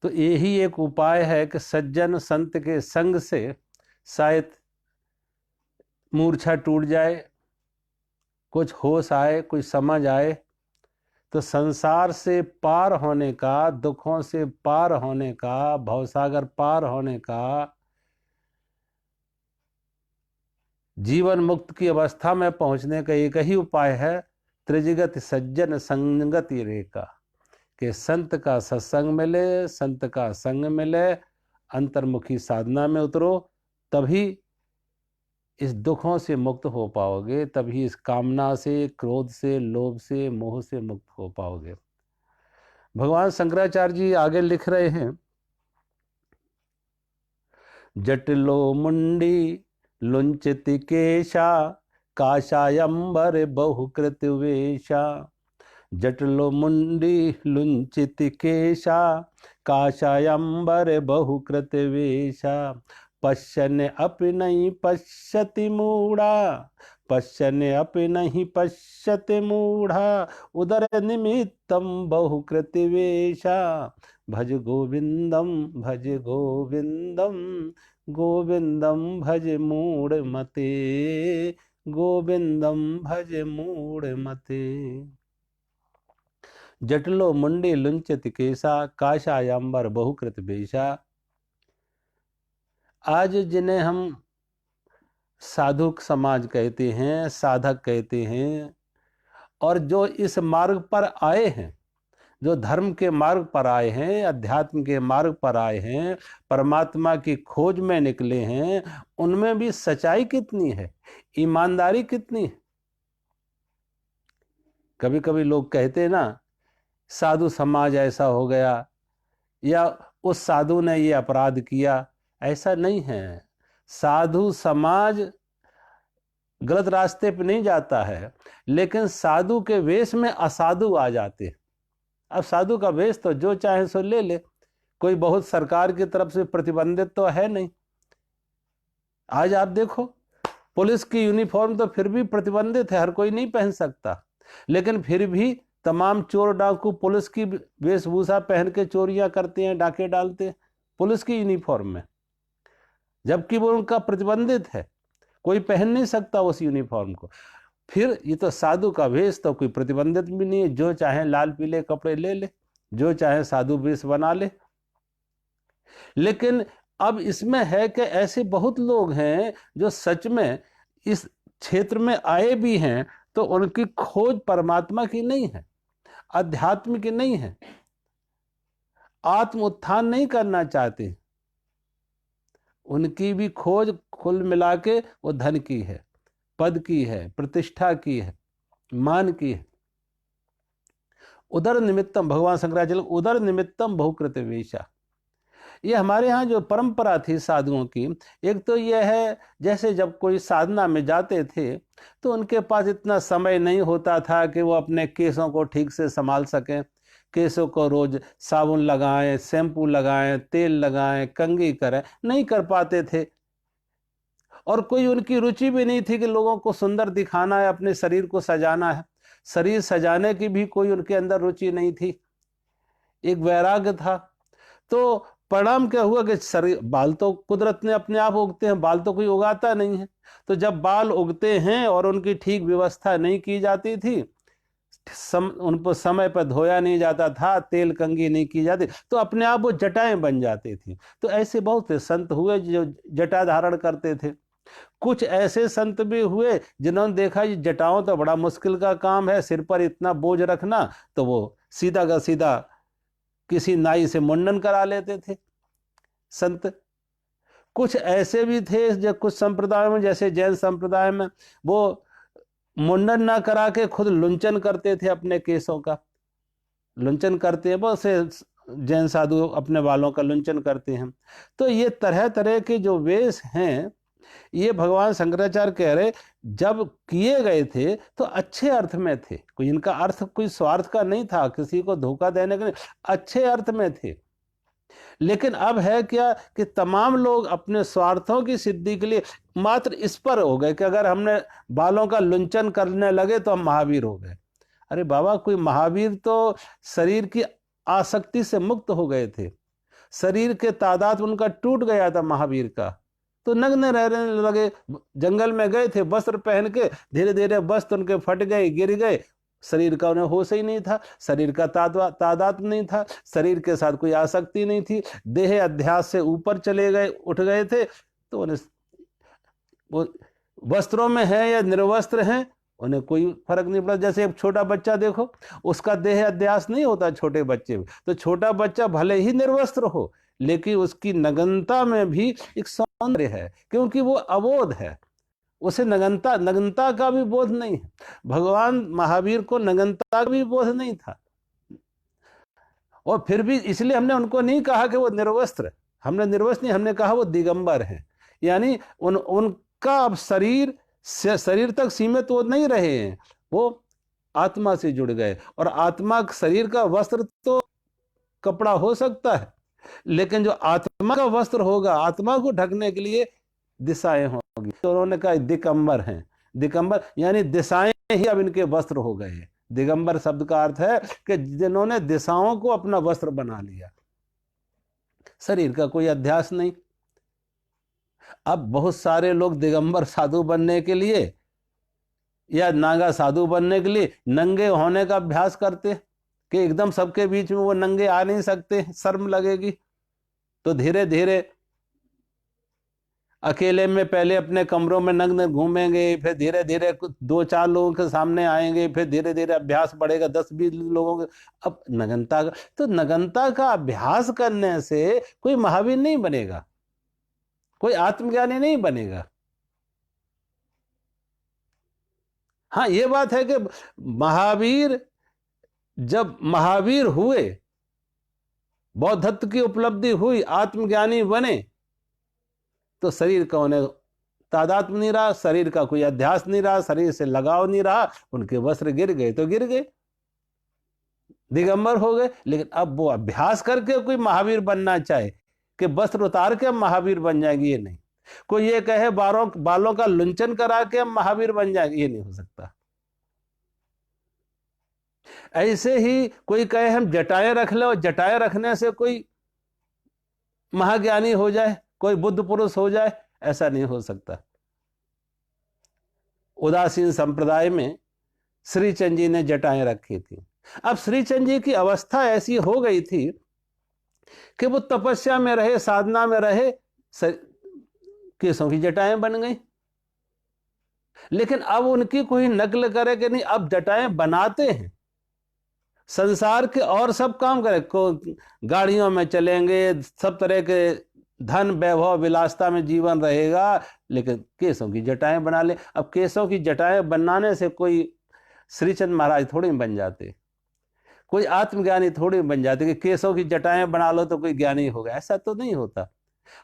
तो यही एक उपाय है कि सज्जन संत के संग से शायद मूर्छा टूट जाए, कुछ होश आए, कुछ समझ आए, तो संसार से पार होने का, दुखों से पार होने का, भवसागर पार होने का, जीवन मुक्त की अवस्था में पहुंचने का एक ही उपाय है, त्रिजगत सज्जन संगति रेखा, कि संत का सत्संग मिले, संत का संग मिले, अंतर्मुखी साधना में उतरो, तभी इस दुखों से मुक्त हो पाओगे, तभी इस कामना से, क्रोध से, लोभ से, मोह से मुक्त हो पाओगे। भगवान शंकराचार्य जी आगे लिख रहे हैं, जटिलो मुंडी लुंचित केशा काशायंबर बहुकृत वेशा। जटिलो मुंडी लुंचित केशा काशायंबर बहुकृत वेशा। पश्यन् अपि नहीं पश्यति मूढ़ा, पश्यन् अपि नहीं पश्यति मूढ़ा। उदर निमित्तम बहुकृत वेशा। भज गोविंदम भज गोविंदम, गोविंदम भज मूढ़ मते, गोविंदम भज मूढ़ मते। जटलो मुंडे लुंचित केसा काशायांबर बहुकृत वेशा। आज जिन्हें हम साधुक समाज कहते हैं, साधक कहते हैं, और जो इस मार्ग पर आए हैं, जो धर्म के मार्ग पर आए हैं, अध्यात्म के मार्ग पर आए हैं, परमात्मा की खोज में निकले हैं, उनमें भी सच्चाई कितनी है, ईमानदारी कितनी है। कभी कभी लोग कहते हैं ना, साधु समाज ऐसा हो गया, या उस साधु ने ये अपराध किया। ऐसा नहीं है। साधु समाज गलत रास्ते पे नहीं जाता है, लेकिन साधु के वेश में असाधु आ जाते हैं। अब साधु का वेश तो जो चाहे सो ले ले, कोई बहुत सरकार की तरफ से प्रतिबंधित तो है नहीं। आज आप देखो, पुलिस की यूनिफॉर्म तो फिर भी प्रतिबंधित है, हर कोई नहीं पहन सकता, लेकिन फिर भी तमाम चोर डाकू पुलिस की वेशभूषा पहन के चोरियां करते हैं, डाके डालते हैं पुलिस की यूनिफॉर्म में, जबकि वो उनका प्रतिबंधित है, कोई पहन नहीं सकता उस यूनिफॉर्म को। फिर ये तो साधु का वेश तो कोई प्रतिबंधित भी नहीं है, जो चाहे लाल पीले कपड़े ले ले, जो चाहे साधु वेश बना ले। लेकिन अब इसमें है कि ऐसे बहुत लोग हैं जो सच में इस क्षेत्र में आए भी हैं, तो उनकी खोज परमात्मा की नहीं है, अध्यात्म की नहीं है, आत्म उत्थान नहीं करना चाहते। उनकी भी खोज कुल मिला के वो धन की है, पद की है, प्रतिष्ठा की है, मान की है। उदर निमित्तम, भगवान शंकराचार्य उदर निमित्तम बहुकृत वेशा। ये हमारे यहाँ जो परंपरा थी साधुओं की, एक तो यह है, जैसे जब कोई साधना में जाते थे तो उनके पास इतना समय नहीं होता था कि वो अपने केसों को ठीक से संभाल सकें, केसों को रोज साबुन लगाएं, शैम्पू लगाएं, तेल लगाएं, कंघी करें, नहीं कर पाते थे। और कोई उनकी रुचि भी नहीं थी कि लोगों को सुंदर दिखाना है, अपने शरीर को सजाना है, शरीर सजाने की भी कोई उनके अंदर रुचि नहीं थी, एक वैराग्य था। तो परिणाम क्या हुआ कि शरीर, बाल तो कुदरत ने अपने आप उगते हैं, बाल तो कोई उगाता नहीं है। तो जब बाल उगते हैं और उनकी ठीक व्यवस्था नहीं की जाती थी, उन पर समय पर धोया नहीं जाता था, तेल कंघी नहीं की जाती, तो अपने आप वो जटाएं बन जाती थी। तो ऐसे बहुत से संत हुए जो जटा धारण करते थे। कुछ ऐसे संत भी हुए जिन्होंने देखा ये जटाओं तो बड़ा मुश्किल का काम है, सिर पर इतना बोझ रखना, तो वो सीधा का सीधा किसी नाई से मुंडन करा लेते थे संत। कुछ ऐसे भी थे जो कुछ संप्रदायों में, जैसे जैन संप्रदाय में, वो मुंडन ना करा के खुद लुंचन करते थे, अपने केसों का लुंचन करते हैं, बहुत से जैन साधु अपने बालों का लुंचन करते हैं। तो ये तरह तरह के जो वेश हैं, ये भगवान शंकराचार्य कह रहे जब किए गए थे तो अच्छे अर्थ में थे, कोई इनका अर्थ कोई स्वार्थ का नहीं था, किसी को धोखा देने का नहीं, अच्छे अर्थ में थे। लेकिन अब है क्या कि तमाम लोग अपने स्वार्थों की सिद्धि के लिए मात्र इस पर हो गए कि अगर हमने बालों का लुंचन करने लगे तो हम महावीर हो गए। अरे बाबा, कोई महावीर तो शरीर की आसक्ति से मुक्त हो गए थे, शरीर के तादाद उनका टूट गया था महावीर का, तो नग्न रहने लगे। जंगल में गए थे वस्त्र पहन के, धीरे धीरे वस्त्र उनके फट गए, गिर गए, शरीर का उन्हें होश ही नहीं था, शरीर का तादाद नहीं था, शरीर के साथ कोई आसक्ति नहीं थी, देह अध्यास से ऊपर चले गए, उठ गए थे। तो उन्हें वो वस्त्रों में है या निर्वस्त्र हैं उन्हें कोई फर्क नहीं पड़ा। जैसे एक छोटा बच्चा देखो, उसका देह अध्यास नहीं होता छोटे बच्चे में, तो छोटा बच्चा भले ही निर्वस्त्र हो लेकिन उसकी नग्नता में भी एक सौंदर्य है, क्योंकि वो अबोध है, उसे नग्नता का भी बोध नहीं है। भगवान महावीर को नग्नता का भी बोध नहीं था, और फिर भी इसलिए हमने उनको नहीं कहा कि वो निर्वस्त्र, हमने निर्वस्त्र नहीं, हमने कहा वो दिगंबर है। यानी उनका अब शरीर तक सीमित वो नहीं रहे हैं, वो आत्मा से जुड़ गए। और आत्मा शरीर का वस्त्र तो कपड़ा हो सकता है, लेकिन जो आत्मा का वस्त्र होगा, आत्मा को ढकने के लिए दिशाएं होंगी। तो उन्होंने कहा दिगंबर हैं। दिगंबर यानी दिशाएं ही अब इनके वस्त्र हो गए। दिगंबर शब्द का अर्थ है कि जिन्होंने दिशाओं को अपना वस्त्र बना लिया, शरीर का कोई अध्यास नहीं। अब बहुत सारे लोग दिगंबर साधु बनने के लिए या नागा साधु बनने के लिए नंगे होने का अभ्यास करते कि एकदम सबके बीच में वो नंगे आ नहीं सकते, शर्म लगेगी, तो धीरे धीरे अकेले में पहले अपने कमरों में नग्न घूमेंगे, फिर धीरे धीरे 2-4 लोगों के सामने आएंगे, फिर धीरे धीरे अभ्यास बढ़ेगा 10-20 लोगों के। अब नग्नता का, तो नग्नता का अभ्यास करने से कोई महावीर नहीं बनेगा, कोई आत्मज्ञानी नहीं बनेगा। हाँ, ये बात है कि महावीर जब महावीर हुए, बौद्धत्व की उपलब्धि हुई, आत्मज्ञानी बने, तो शरीर का उन्हें तादात्म नहीं रहा, शरीर का कोई अध्यास नहीं रहा, शरीर से लगाव नहीं रहा, उनके वस्त्र गिर गए तो गिर गए, दिगंबर हो गए। लेकिन अब वो अभ्यास करके कोई महावीर बनना चाहे कि वस्त्र उतार के हम महावीर बन जाएंगे, ये नहीं। कोई ये कहे बालों का लुंचन करा के हम महावीर बन जाएंगे, ये नहीं हो सकता। ऐसे ही कोई कहे हम जटाएं रख ले और जटाएं रखने से कोई महाज्ञानी हो जाए, कोई बुद्ध पुरुष हो जाए, ऐसा नहीं हो सकता। उदासीन संप्रदाय में श्रीचंद जी ने जटाएं रखी थी। अब श्रीचंद जी की अवस्था ऐसी हो गई थी कि वो तपस्या में रहे, साधना में रहे, केसों की जटाएं बन गई। लेकिन अब उनकी कोई नकल करे कि नहीं, अब जटाएं बनाते हैं, संसार के और सब काम करें, गाड़ियों में चलेंगे, सब तरह के धन वैभव विलासता में जीवन रहेगा, लेकिन केसों की जटाएं बना ले। अब केसों की जटाएं बनाने से कोई श्रीचंद महाराज थोड़ी बन जाते, कोई आत्मज्ञानी थोड़ी बन जाते कि केसों की जटाएं बना लो तो कोई ज्ञानी होगा, ऐसा तो नहीं होता।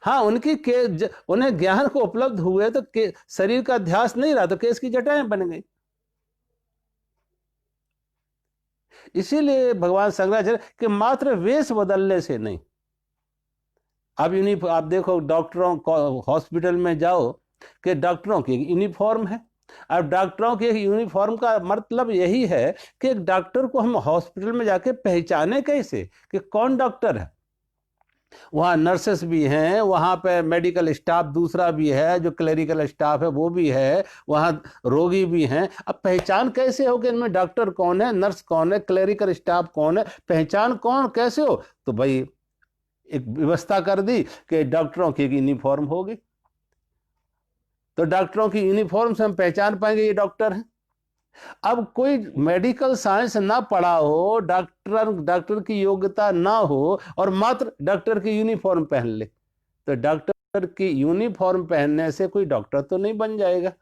हाँ, उन्हें ज्ञान को उपलब्ध हुए तो शरीर का अध्यास नहीं रहा, तो केस की जटाएं बन गई। इसीलिए भगवान शंकराचार्य कि मात्र वेश बदलने से नहीं। अब आप देखो, डॉक्टरों हॉस्पिटल में जाओ कि डॉक्टरों की यूनिफॉर्म है। अब डॉक्टरों के यूनिफॉर्म का मतलब यही है कि एक डॉक्टर को हम हॉस्पिटल में जाके पहचाने कैसे कि कौन डॉक्टर है। वहाँ नर्सेस भी हैं, वहाँ पे मेडिकल स्टाफ दूसरा भी है, जो क्लरिकल स्टाफ है वो भी है, वहाँ रोगी भी हैं। अब पहचान कैसे हो कि इनमें डॉक्टर कौन है, नर्स कौन है, क्लरिकल स्टाफ कौन है, पहचान कौन कैसे हो? तो भाई एक व्यवस्था कर दी कि डॉक्टरों की यूनिफॉर्म होगी, तो डॉक्टरों की यूनिफॉर्म से हम पहचान पाएंगे ये डॉक्टर हैं। अब कोई मेडिकल साइंस ना पढ़ा हो, डॉक्टर की योग्यता ना हो और मात्र डॉक्टर की यूनिफॉर्म पहन ले, तो डॉक्टर की यूनिफॉर्म पहनने से कोई डॉक्टर तो नहीं बन जाएगा।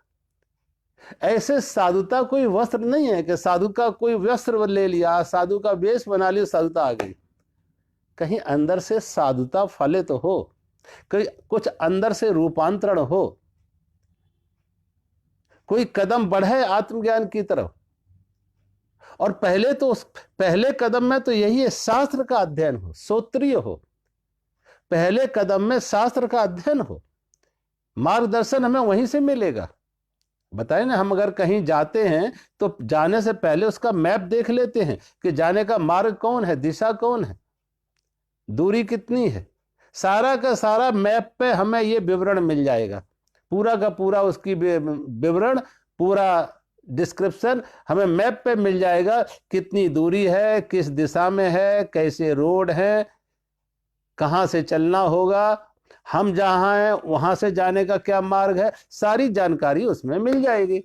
ऐसे साधुता कोई वस्त्र नहीं है कि साधु का कोई वस्त्र ले लिया, साधु का वेश बना लिया, साधुता आ गई। कहीं अंदर से साधुता फलित हो, कहीं कुछ अंदर से रूपांतरण हो, कोई कदम बढ़े आत्मज्ञान की तरफ। और पहले कदम में तो यही है, शास्त्र का अध्ययन हो, श्रोत्रिय हो। पहले कदम में शास्त्र का अध्ययन हो, मार्गदर्शन हमें वहीं से मिलेगा। बताए ना, हम अगर कहीं जाते हैं तो जाने से पहले उसका मैप देख लेते हैं कि जाने का मार्ग कौन है, दिशा कौन है, दूरी कितनी है, सारा का सारा मैप पे हमें ये विवरण मिल जाएगा, पूरा का पूरा उसकी विवरण, पूरा डिस्क्रिप्शन हमें मैप पे मिल जाएगा। कितनी दूरी है, किस दिशा में है, कैसे रोड है, कहाँ से चलना होगा, हम जहाँ हैं वहां से जाने का क्या मार्ग है, सारी जानकारी उसमें मिल जाएगी।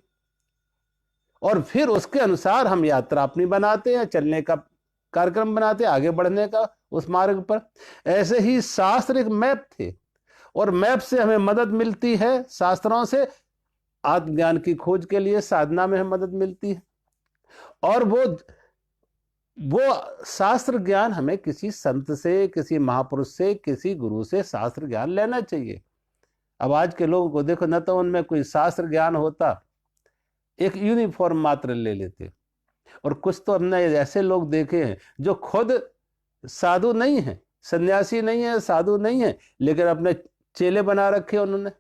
और फिर उसके अनुसार हम यात्रा अपनी बनाते हैं, चलने का कार्यक्रम बनाते हैं, आगे बढ़ने का उस मार्ग पर। ऐसे ही शास्त्र एक मैप थे, और मैप से हमें मदद मिलती है, शास्त्रों से आत्मज्ञान की खोज के लिए साधना में हमें मदद मिलती है। और वो शास्त्र ज्ञान हमें किसी संत से, किसी महापुरुष से, किसी गुरु से शास्त्र ज्ञान लेना चाहिए। अब आज के लोगों को देखो, न तो उनमें कोई शास्त्र ज्ञान होता, एक यूनिफॉर्म मात्र ले लेते। और कुछ तो हमने ऐसे लोग देखे हैं जो खुद साधु नहीं है, सन्यासी नहीं है, साधु नहीं है, लेकिन अपने चेले बना रखे उन्होंने,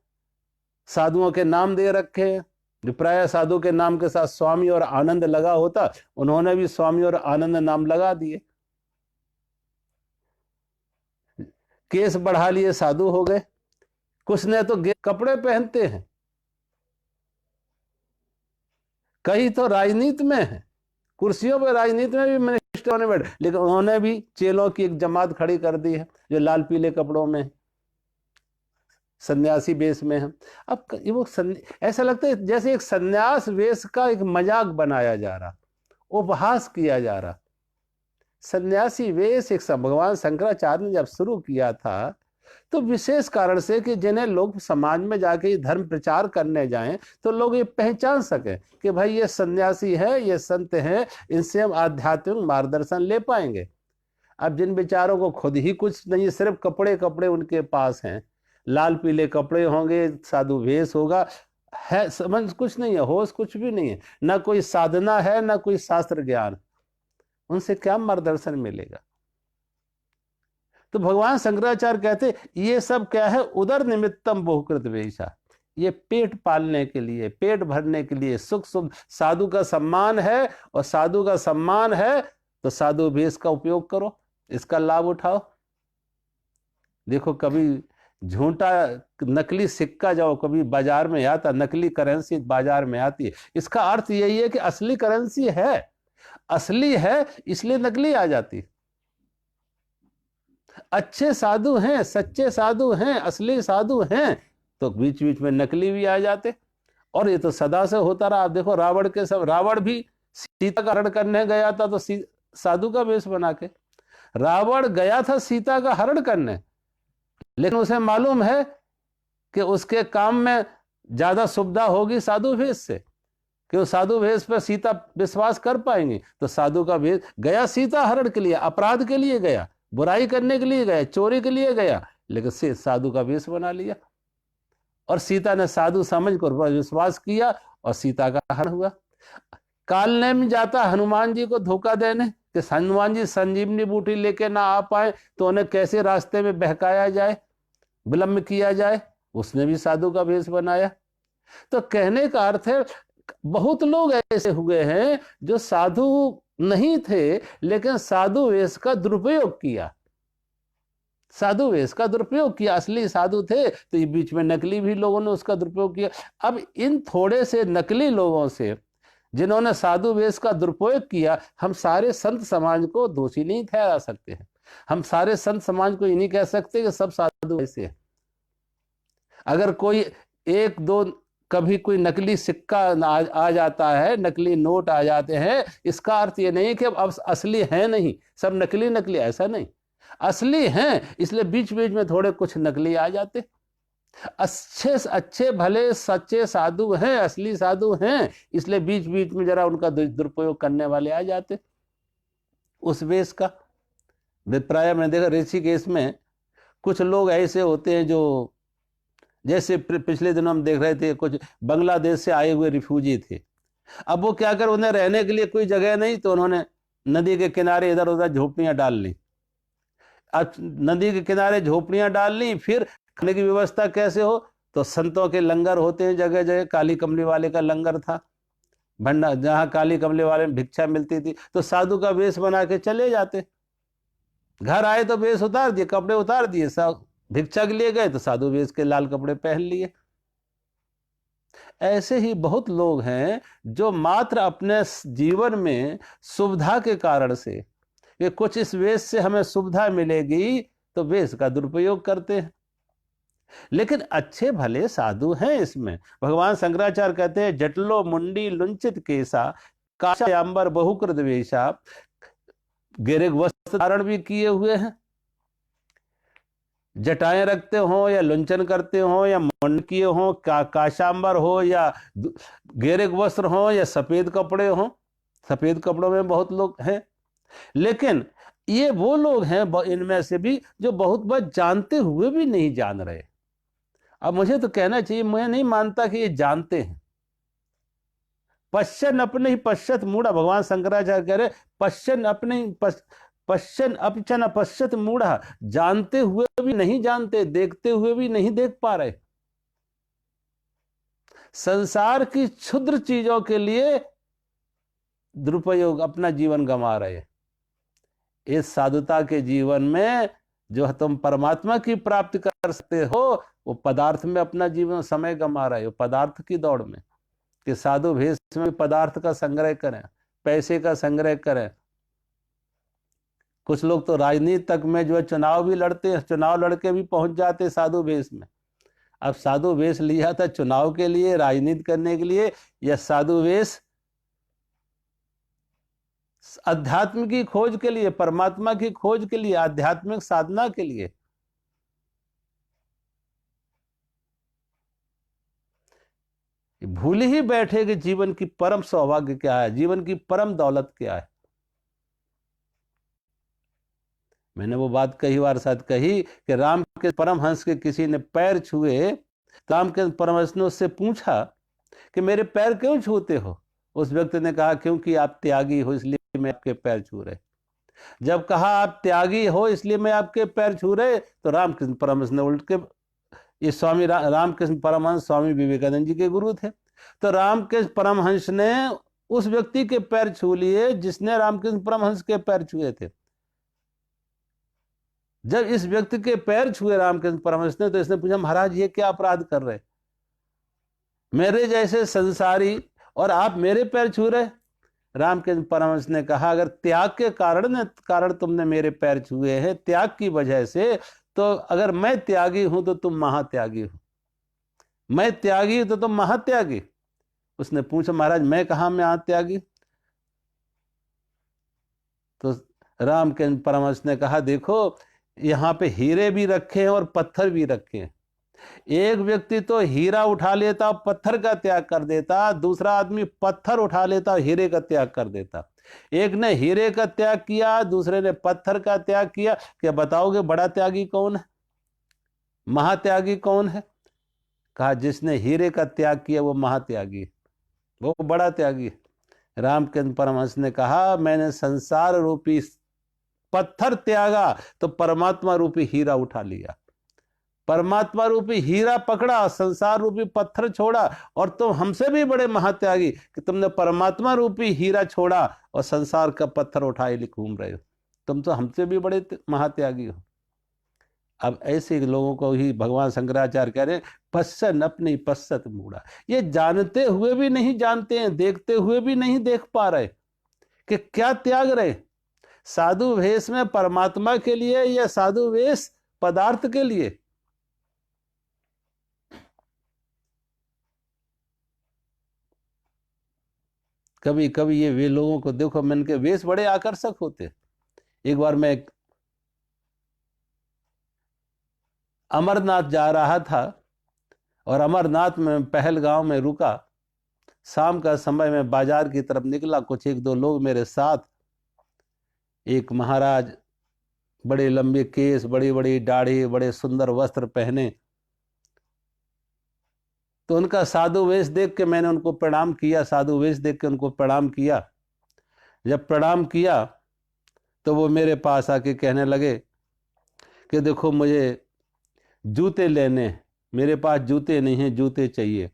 साधुओं के नाम दे रखे हैं। जो प्राय साधु के नाम के साथ स्वामी और आनंद लगा होता, उन्होंने भी स्वामी और आनंद नाम लगा दिए, केस बढ़ा लिए, साधु हो गए। कुछ ने तो कपड़े पहनते हैं, कई तो राजनीति में है, कुर्सियों पर राजनीति में भी मिनिस्टर होने बैठे, लेकिन उन्होंने भी चेलों की एक जमात खड़ी कर दी है जो लाल पीले कपड़ों में है, सन्यासी वेश में है। अब वो ऐसा लगता है जैसे एक सन्यास वेश का एक मजाक बनाया जा रहा, उपहास किया जा रहा। सन्यासी वेश एक भगवान शंकराचार्य ने जब शुरू किया था तो विशेष कारण से कि जिन्हें लोग समाज में जाके धर्म प्रचार करने जाएं तो लोग ये पहचान सकें कि भाई ये सन्यासी है, ये संत है, इनसे हम आध्यात्मिक मार्गदर्शन ले पाएंगे। अब जिन बेचारों को खुद ही कुछ नहीं, सिर्फ कपड़े कपड़े उनके पास हैं, लाल पीले कपड़े होंगे, साधु वेश होगा, है समझ कुछ नहीं है, होश कुछ भी नहीं है, ना कोई साधना है, ना कोई शास्त्र ज्ञान, उनसे क्या मार्गदर्शन मिलेगा। तो भगवान शंकराचार्य कहते ये सब क्या है, उदर निमित्तम बहुकृत वेशा, ये पेट पालने के लिए, पेट भरने के लिए, सुख सुख साधु का सम्मान है, और साधु का सम्मान है तो साधु वेश का उपयोग करो, इसका लाभ उठाओ। देखो कभी झूठा नकली सिक्का जाओ कभी बाजार में आता, नकली करेंसी बाजार में आती है, इसका अर्थ यही है कि असली करेंसी है, असली है इसलिए नकली आ जाती। अच्छे साधु हैं, सच्चे साधु हैं, असली साधु हैं, तो बीच बीच में नकली भी आ जाते। और ये तो सदा से होता रहा। आप देखो रावण के सब, रावण भी सीता का हरण करने गया था तो साधु का वेश बना के, रावण गया था सीता का हरण करने, लेकिन उसे मालूम है कि उसके काम में ज्यादा सुविधा होगी साधु वेश से, कि उस साधु वेश पर सीता विश्वास कर पाएंगे, तो साधु का वेश गया, सीता हरण के लिए, अपराध के लिए गया, बुराई करने के लिए गया, चोरी के लिए गया, लेकिन से साधु का वेश बना लिया, और सीता ने साधु समझकर विश्वास किया और सीता का हरण हुआ। काल ने में जाता हनुमान जी को धोखा देने कि हनुमान जी संजीवनी बूटी लेके ना आ पाए तो उन्हें कैसे रास्ते में बहकाया जाए, विलंब किया जाए, उसने भी साधु का वेश बनाया। तो कहने का अर्थ है बहुत लोग ऐसे हुए हैं जो साधु नहीं थे, लेकिन साधु वेश का दुरुपयोग किया, साधु वेश का दुरुपयोग किया। असली साधु थे तो ये बीच में नकली भी लोगों ने उसका दुरुपयोग किया। अब इन थोड़े से नकली लोगों से जिन्होंने साधु वेश का दुरुपयोग किया, हम सारे संत समाज को दोषी नहीं ठहरा सकते हैं। हम सारे संत समाज को ये नहीं कह सकते कि सब साधु ऐसे हैं। अगर कोई एक दो कभी कोई नकली सिक्का आ जाता है, नकली नोट आ जाते हैं, इसका अर्थ ये नहीं कि अब असली है नहीं, सब नकली नकली, ऐसा नहीं। असली हैं, इसलिए बीच बीच में थोड़े कुछ नकली आ जाते। अच्छे भले सच्चे साधु हैं, असली साधु हैं, इसलिए बीच बीच में जरा उनका दुरुपयोग करने वाले आ जाते उस वेश का। प्राय मैंने देखा ऋषिकेश में कुछ लोग ऐसे होते हैं जो, जैसे पिछले दिनों हम देख रहे थे, कुछ बांग्लादेश से आए हुए रिफ्यूजी थे। अब वो क्या कर, उन्हें रहने के लिए कोई जगह नहीं, तो उन्होंने नदी के किनारे इधर उधर झोपड़ियां डाल ली। अब नदी के किनारे झोपड़ियां डाल ली, फिर खाने की व्यवस्था कैसे हो, तो संतों के लंगर होते हैं जगह जगह। काली कमली वाले का लंगर था, भंडार, जहां काली कमली वाले में भिक्षा मिलती थी, तो साधु का वेश बना के चले जाते। घर आए तो वेश उतार दिए, कपड़े उतार दिए, सब भिक्षा के लिए गए तो साधु वेश के लाल कपड़े पहन लिए। ऐसे ही बहुत लोग हैं जो मात्र अपने जीवन में सुविधा के कारण से, कि कुछ इस वेश से हमें सुविधा मिलेगी, तो वेश का दुरुपयोग करते हैं। लेकिन अच्छे भले साधु हैं इसमें। भगवान शंकराचार्य कहते हैं, जटलो मुंडी लुंचित केसा काशायांबर बहुकृत वेशा, गिरिक वस्त्र धारण भी किए हुए हैं, जटाएं रखते हो या लुंचन करते हो या मुंड किए हो, काशांबर हो या गिरिक वस्त्र हो या सफेद कपड़े हो। सफेद कपड़ों में बहुत लोग हैं, लेकिन ये वो लोग हैं इनमें से भी जो बहुत बार जानते हुए भी नहीं जान रहे। अब मुझे तो कहना चाहिए, मैं नहीं मानता कि ये जानते हैं। पश्चन अपने ही पश्चत मूढ़ा, भगवान शंकराचार्य कह रहे पश्चन अपने पश्चन अपचन पश्चत मूढ़ा, जानते हुए भी नहीं जानते, देखते हुए भी नहीं देख पा रहे। संसार की क्षुद्र चीजों के लिए दुरुपयोग, अपना जीवन गंवा रहे। इस साधुता के जीवन में जो तुम परमात्मा की प्राप्ति कर सकते हो, वो पदार्थ में अपना जीवन समय गंवा रहे हो, पदार्थ की दौड़ में। कि साधु भेष में पदार्थ का संग्रह करें, पैसे का संग्रह करें। कुछ लोग तो राजनीति तक में जो है चुनाव भी लड़ते हैं, चुनाव लड़के भी पहुंच जाते साधु भेष में। अब साधु वेश लिया था चुनाव के लिए, राजनीति करने के लिए, या साधु वेश अध्यात्म की खोज के लिए, परमात्मा की खोज के लिए, आध्यात्मिक साधना के लिए? भूल ही बैठे कि जीवन की परम सौभाग्य क्या है, जीवन की परम दौलत क्या है। मैंने वो बात कई बार शायद कही कि राम के परमहंस के किसी ने पैर छुए, राम के परमहंस ने उससे पूछा कि मेरे पैर क्यों छूते हो? उस व्यक्ति ने कहा, क्योंकि आप त्यागी हो इसलिए मैं आपके पैर छू रहे। जब कहा आप त्यागी हो इसलिए मैं आपके पैर छू रहे, तो रामकृष्ण परमहंस ने उल्ट के, ये स्वामी रामकृष्ण परमहंस स्वामी विवेकानंद जी के गुरु थे, तो रामकृष्ण परमहंस ने उस व्यक्ति के पैर छू लिए जिसने रामकृष्ण परमहंस के पैर छुए थे। जब इस व्यक्ति के पैर छुए रामकृष्ण परमहंस ने, तो इसने पूछा, महाराज ये क्या अपराध कर रहे, मेरे जैसे संसारी और आप मेरे पैर छू रहे? रामकृष्ण परमहंस ने कहा, अगर त्याग के कारण तुमने मेरे पैर छुए हैं, त्याग की वजह से, तो अगर मैं त्यागी हूं तो तुम महात्यागी हो, मैं त्यागी तो तुम महात्यागी। उसने पूछा, महाराज मैं कहा महात्यागी? तो रामकृष्ण परमहंस ने कहा, देखो यहाँ पे हीरे भी रखे हैं और पत्थर भी रखे हैं। एक व्यक्ति तो हीरा उठा लेता पत्थर का त्याग कर देता, दूसरा आदमी पत्थर उठा लेता हीरे का त्याग कर देता। एक ने हीरे का त्याग किया, दूसरे ने पत्थर का त्याग किया। क्या बताओगे बड़ा त्यागी कौन है, महात्यागी कौन है? कहा, जिसने हीरे का त्याग किया वो महात्यागी, वो बड़ा त्यागी। रामकृष्ण परमहंस ने कहा, मैंने संसार रूपी पत्थर त्यागा तो परमात्मा रूपी हीरा उठा लिया। परमात्मा रूपी हीरा पकड़ा, संसार रूपी पत्थर छोड़ा, और तुम हमसे भी बड़े महात्यागी कि तुमने परमात्मा रूपी हीरा छोड़ा और संसार का पत्थर उठाए घूम रहे हो। तुम तो हमसे भी बड़े महात्यागी हो। अब ऐसे लोगों को ही भगवान शंकराचार्य कह रहे हैं, पश्चन अपनी पश्चत मूढ़ा। ये जानते हुए भी नहीं जानते हैं, देखते हुए भी नहीं देख पा रहे कि क्या त्याग रहे, साधु वेश में परमात्मा के लिए या साधु वेश पदार्थ के लिए। कभी कभी ये वे लोगों को देखो, मन के वेश बड़े आकर्षक होते। एक बार मैं अमरनाथ जा रहा था और अमरनाथ में पहलगांव में रुका। शाम का समय में बाजार की तरफ निकला, कुछ एक दो लोग मेरे साथ। एक महाराज, बड़े लंबे केस, बड़ी बड़ी दाढ़ी, बड़े सुंदर वस्त्र पहने। तो उनका साधु वेश देख के मैंने उनको प्रणाम किया, साधु वेश देख के उनको प्रणाम किया। जब प्रणाम किया तो वो मेरे पास आके कहने लगे कि देखो मुझे जूते लेने, मेरे पास जूते नहीं हैं, जूते चाहिए।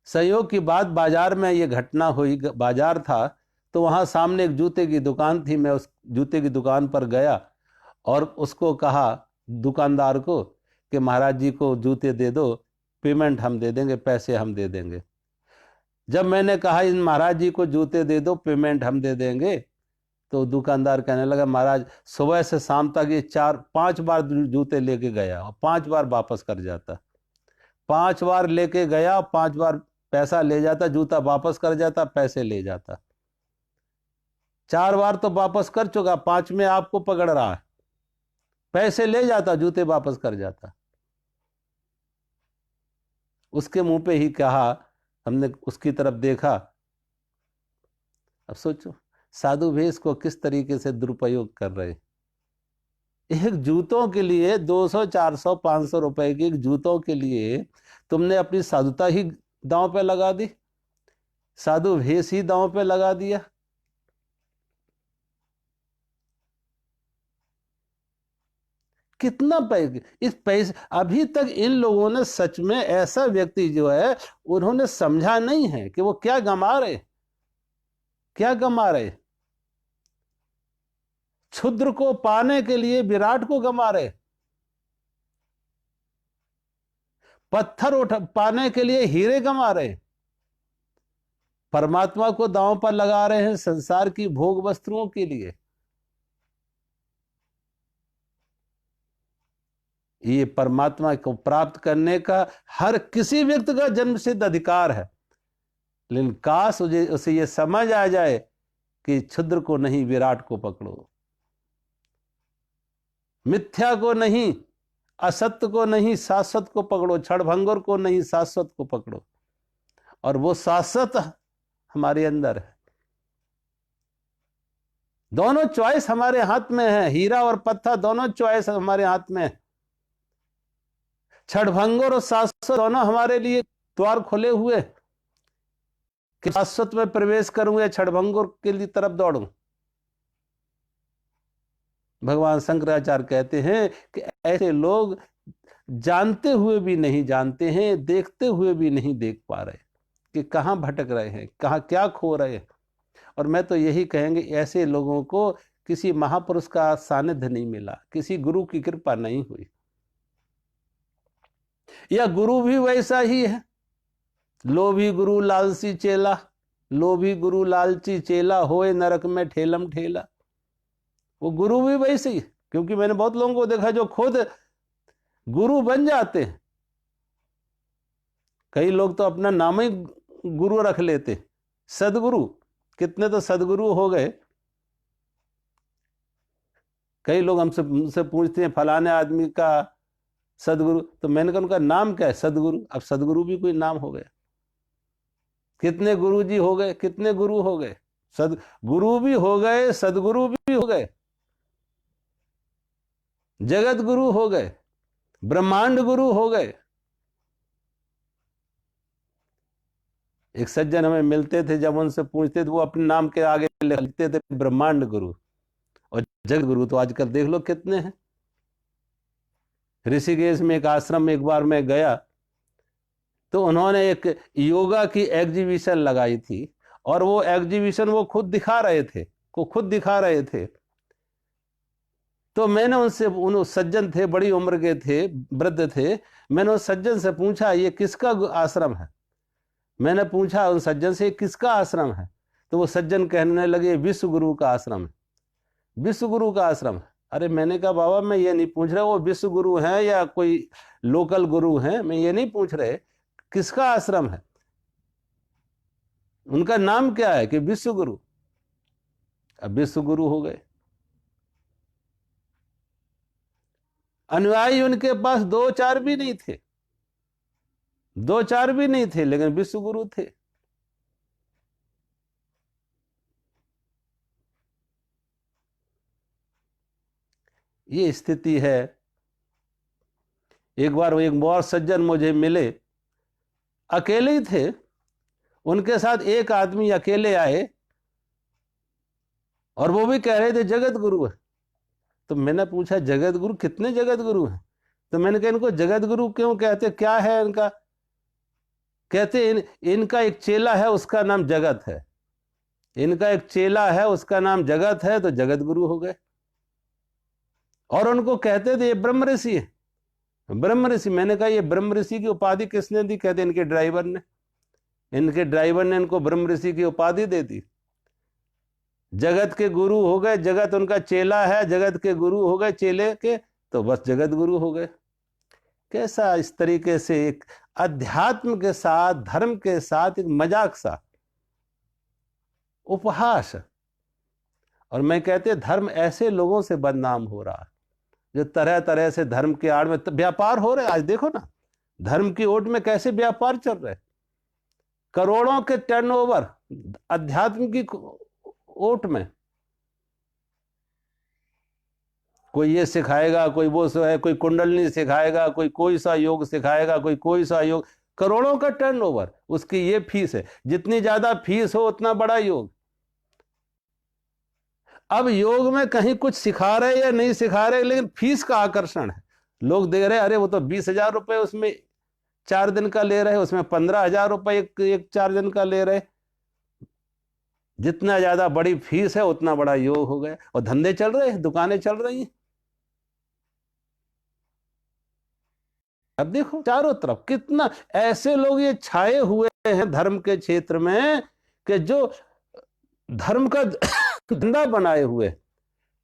संयोग की बात, बाजार में ये घटना हुई, बाजार था तो वहाँ सामने एक जूते की दुकान थी। मैं उस जूते की दुकान पर गया और उसको कहा दुकानदार को कि महाराज जी को जूते दे दो, पेमेंट हम दे देंगे, पैसे हम दे देंगे। जब मैंने कहा इन महाराज जी को जूते दे दो, पेमेंट हम दे देंगे, तो दुकानदार कहने लगा महाराज सुबह से शाम तक ये 4-5 बार जूते लेके गया और 5 बार वापस कर जाता। 5 बार लेके गया, 5 बार पैसा ले जाता, जूता वापस कर जाता, पैसे ले जाता। 4 बार तो वापस कर चुका, 5 में आपको पकड़ रहा है। पैसे ले जाता, जूते वापस कर जाता। उसके मुंह पे ही कहा, हमने उसकी तरफ देखा। अब सोचो साधु भेष को किस तरीके से दुरुपयोग कर रहे। एक जूतों के लिए 200, 400, 500 रुपए के जूतों के लिए तुमने अपनी साधुता ही दांव पे लगा दी, साधु भेष ही दांव पे लगा दिया। कितना पैसे, इस पैसे अभी तक इन लोगों ने सच में, ऐसा व्यक्ति जो है उन्होंने समझा नहीं है कि वो क्या गंवा रहे, क्या गंवा रहे। क्षुद्र को पाने के लिए विराट को गंवा रहे, पत्थर उठा पाने के लिए हीरे गंवा रहे, परमात्मा को दांव पर लगा रहे हैं संसार की भोग वस्तुओं के लिए। ये परमात्मा को प्राप्त करने का हर किसी व्यक्ति का जन्मसिद्ध अधिकार है, लेकिन काश उसे ये समझ आ जाए कि क्षुद्र को नहीं विराट को पकड़ो, मिथ्या को नहीं, असत्य को नहीं, शाश्वत को पकड़ो, क्षणभंगुर को नहीं, शाश्वत को पकड़ो। और वो शाश्वत हमारे अंदर है। दोनों चॉइस हमारे हाथ में है, हीरा और पत्थर दोनों चॉइस हमारे हाथ में है। क्षणभंगुर और शाश्वत दोनों हमारे लिए द्वार खुले हुए कि शाश्वत में प्रवेश करूं या क्षणभंगुर के लिए तरफ दौड़ूं। भगवान शंकराचार्य कहते हैं कि ऐसे लोग जानते हुए भी नहीं जानते हैं, देखते हुए भी नहीं देख पा रहे कि कहां भटक रहे हैं, कहां क्या खो रहे हैं। और मैं तो यही कहेंगे, ऐसे लोगों को किसी महापुरुष का सानिध्य नहीं मिला, किसी गुरु की कृपा नहीं हुई, या गुरु भी वैसा ही है, लोभी गुरु लालची चेला, लोभी गुरु लालची चेला, होए नरक में ठेलम ठेला। वो गुरु भी वैसे ही, क्योंकि मैंने बहुत लोगों को देखा जो खुद गुरु बन जाते हैं। कई लोग तो अपना नाम ही गुरु रख लेते, सदगुरु। कितने तो सदगुरु हो गए। कई लोग हमसे पूछते हैं फलाने आदमी का सदगुरु, तो मैंने कहा उनका नाम क्या है? सदगुरु। अब सदगुरु भी कोई नाम हो गया। कितने गुरु जी हो गए, कितने गुरु हो गए, सदगुरु भी हो गए, सदगुरु भी हो गए, जगत गुरु हो गए, ब्रह्मांड गुरु हो गए। एक सज्जन हमें मिलते थे, जब उनसे पूछते थे वो अपने नाम के आगे लिखते थे ब्रह्मांड गुरु, और जगत गुरु तो आजकल देख लो कितने हैं। ऋषिकेश में एक आश्रम में एक बार मैं गया, तो उन्होंने एक योगा की एग्जीबिशन लगाई थी, और वो एग्जीबिशन वो खुद दिखा रहे थे। तो मैंने उनसे, उन सज्जन थे, बड़ी उम्र के थे, वृद्ध थे, मैंने उस सज्जन से पूछा ये किसका आश्रम है? मैंने पूछा उन सज्जन से किसका आश्रम है? तो वो सज्जन कहने लगे विश्व गुरु का आश्रम है, विश्व गुरु का आश्रम है। अरे मैंने कहा बाबा मैं ये नहीं पूछ रहा वो विश्व गुरु हैं या कोई लोकल गुरु हैं, मैं ये नहीं पूछ रहे, किसका आश्रम है, उनका नाम क्या है? कि विश्व गुरु। अब विश्व गुरु हो गए। अनुयायी उनके पास 2-4 भी नहीं थे, 2-4 भी नहीं थे, लेकिन विश्व गुरु थे। ये स्थिति है। एक बार एक और सज्जन मुझे मिले, अकेले ही थे, उनके साथ एक आदमी अकेले आए, और वो भी कह रहे थे जगत गुरु है। तो मैंने पूछा जगत गुरु, कितने जगत गुरु हैं? तो मैंने कहा इनको जगत गुरु क्यों कहते, क्या है इनका? कहते इनका एक चेला है उसका नाम जगत है, इनका एक चेला है उसका नाम जगत है, तो जगत गुरु हो गए। और उनको कहते थे ये ब्रह्म ऋषि है, ब्रह्म ऋषि। मैंने कहा ये ब्रह्म ऋषि की उपाधि किसने दी? कहते इनके ड्राइवर ने, इनके ड्राइवर ने इनको ब्रह्म ऋषि की उपाधि दे दी। जगत के गुरु हो गए, जगत उनका चेला है, जगत के गुरु हो गए चेले के, तो बस जगत गुरु हो गए। कैसा इस तरीके से एक अध्यात्म के साथ, धर्म के साथ एक मजाक सा उपहास। और मैं कहते धर्म ऐसे लोगों से बदनाम हो रहा है जो तरह तरह से धर्म के आड़ में व्यापार हो रहे। आज देखो ना, धर्म की ओट में कैसे व्यापार चल रहे, करोड़ों के टर्नओवर अध्यात्म की ओट में। कोई ये सिखाएगा, कोई वो है, कोई कुंडलनी सिखाएगा, कोई सा योग सिखाएगा, कोई सा योग। करोड़ों का टर्नओवर, उसकी ये फीस है। जितनी ज्यादा फीस हो उतना बड़ा योग। अब योग में कहीं कुछ सिखा रहे या नहीं सिखा रहे, लेकिन फीस का आकर्षण है। लोग दे रहे, अरे वो तो 20,000 रुपए उसमें 4 दिन का ले रहे, उसमें 15,000 रुपए एक 4 दिन का ले रहे। जितना ज्यादा बड़ी फीस है उतना बड़ा योग हो गया। और धंधे चल रहे हैं, दुकानें चल रही हैं। अब देखो चारों तरफ कितना ऐसे लोग ये छाए हुए हैं धर्म के क्षेत्र में कि जो धर्म का धंधा बनाए हुए।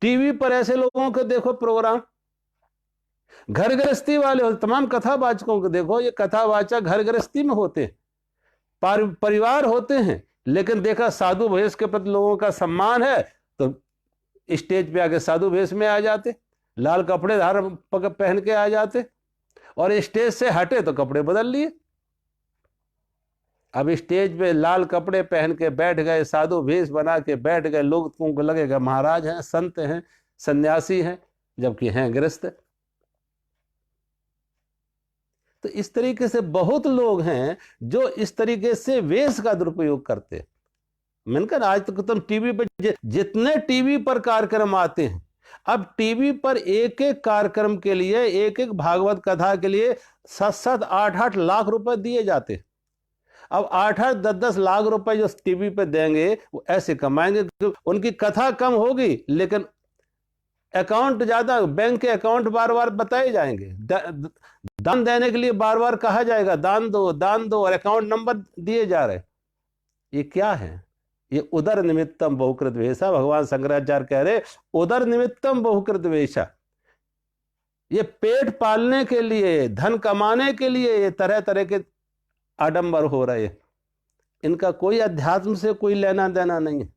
टीवी पर ऐसे लोगों को देखो प्रोग्राम, घर गृहस्थी वाले हो, तमाम कथावाचकों को देखो, ये कथावाचक घर गृहस्थी में होते हैं, परिवार होते हैं, लेकिन देखा साधु भेष के प्रति लोगों का सम्मान है तो स्टेज पे आके साधु भेष में आ जाते, लाल कपड़े पहन के आ जाते, और स्टेज से हटे तो कपड़े बदल लिए। अब स्टेज पे लाल कपड़े पहन के बैठ गए, साधु भेष बना के बैठ गए, लोगों को लगेगा महाराज हैं, संत हैं, सन्यासी हैं, जबकि हैं गृहस्थ। तो इस तरीके से बहुत लोग हैं जो इस तरीके से वेश का दुरुपयोग करते हैं। मैंने कहा आज तक तुम टीवी पर जितने टीवी पर कार्यक्रम आते हैं, अब टीवी पर एक एक कार्यक्रम के लिए, एक एक भागवत कथा के लिए 7-7, 8-8 लाख रुपए दिए जाते। अब 8-8, 10-10 लाख रुपए जो टीवी पे देंगे वो ऐसे कमाएंगे। उनकी कथा कम होगी लेकिन अकाउंट ज्यादा, बैंक के अकाउंट बार बार बताए जाएंगे, दान देने के लिए बार बार कहा जाएगा दान दो दान दो, और अकाउंट नंबर दिए जा रहे। ये क्या है? ये उदर निमित्तम बहुकृत वेशा। भगवान शंकराचार्य कह रहे उदर निमित्तम बहुकृत वेशा। ये पेट पालने के लिए, धन कमाने के लिए ये तरह तरह के आडंबर हो रहे हैं। इनका कोई अध्यात्म से कोई लेना देना नहीं है।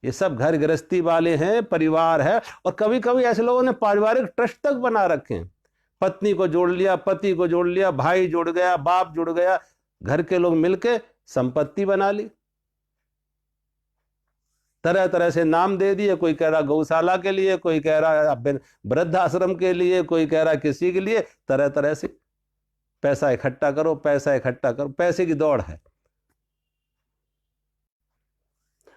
ये सब घर गृहस्थी वाले हैं, परिवार है। और कभी कभी ऐसे लोगों ने पारिवारिक ट्रस्ट तक बना रखे हैं। पत्नी को जोड़ लिया, पति को जोड़ लिया, भाई जुड़ गया, बाप जुड़ गया, घर के लोग मिलके संपत्ति बना ली। तरह तरह से नाम दे दिए। कोई कह रहा गौशाला के लिए, कोई कह रहा वृद्ध आश्रम के लिए, कोई कह रहा किसी के लिए। तरह तरह से पैसा इकट्ठा करो, पैसा इकट्ठा करो, पैसे की दौड़ है।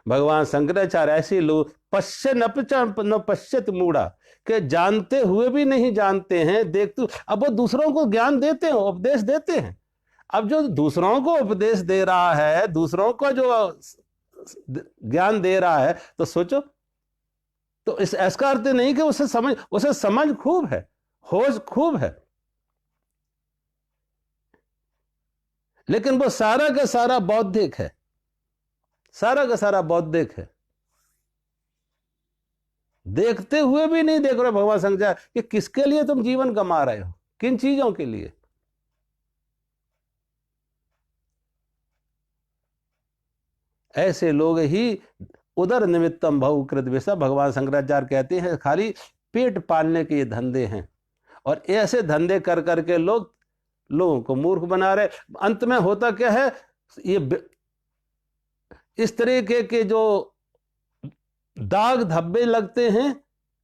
भगवान शंकराचार्य ऐसे लोग न पश्यत मूढ़ा, के जानते हुए भी नहीं जानते हैं, देखते। अब वो दूसरों को ज्ञान देते हैं, उपदेश देते हैं। अब जो दूसरों को उपदेश दे रहा है, दूसरों को जो ज्ञान दे रहा है, तो सोचो, तो इस ऐसा अर्थ नहीं कि उसे समझ खूब है, होश खूब है, लेकिन वो सारा का सारा बौद्धिक है, सारा का सारा बौद्धिक है। देखते हुए भी नहीं देख रहे भगवान शंकराचार्य कि किसके लिए तुम जीवन कमा रहे हो, किन चीजों के लिए। ऐसे लोग ही उदर निमित्तम बहुकृत वेशा। भगवान शंकराचार्य कहते हैं खाली पेट पालने के ये धंधे हैं, और ऐसे धंधे कर करके लोगों को मूर्ख बना रहे। अंत में होता क्या है, ये इस तरीके के जो दाग धब्बे लगते हैं,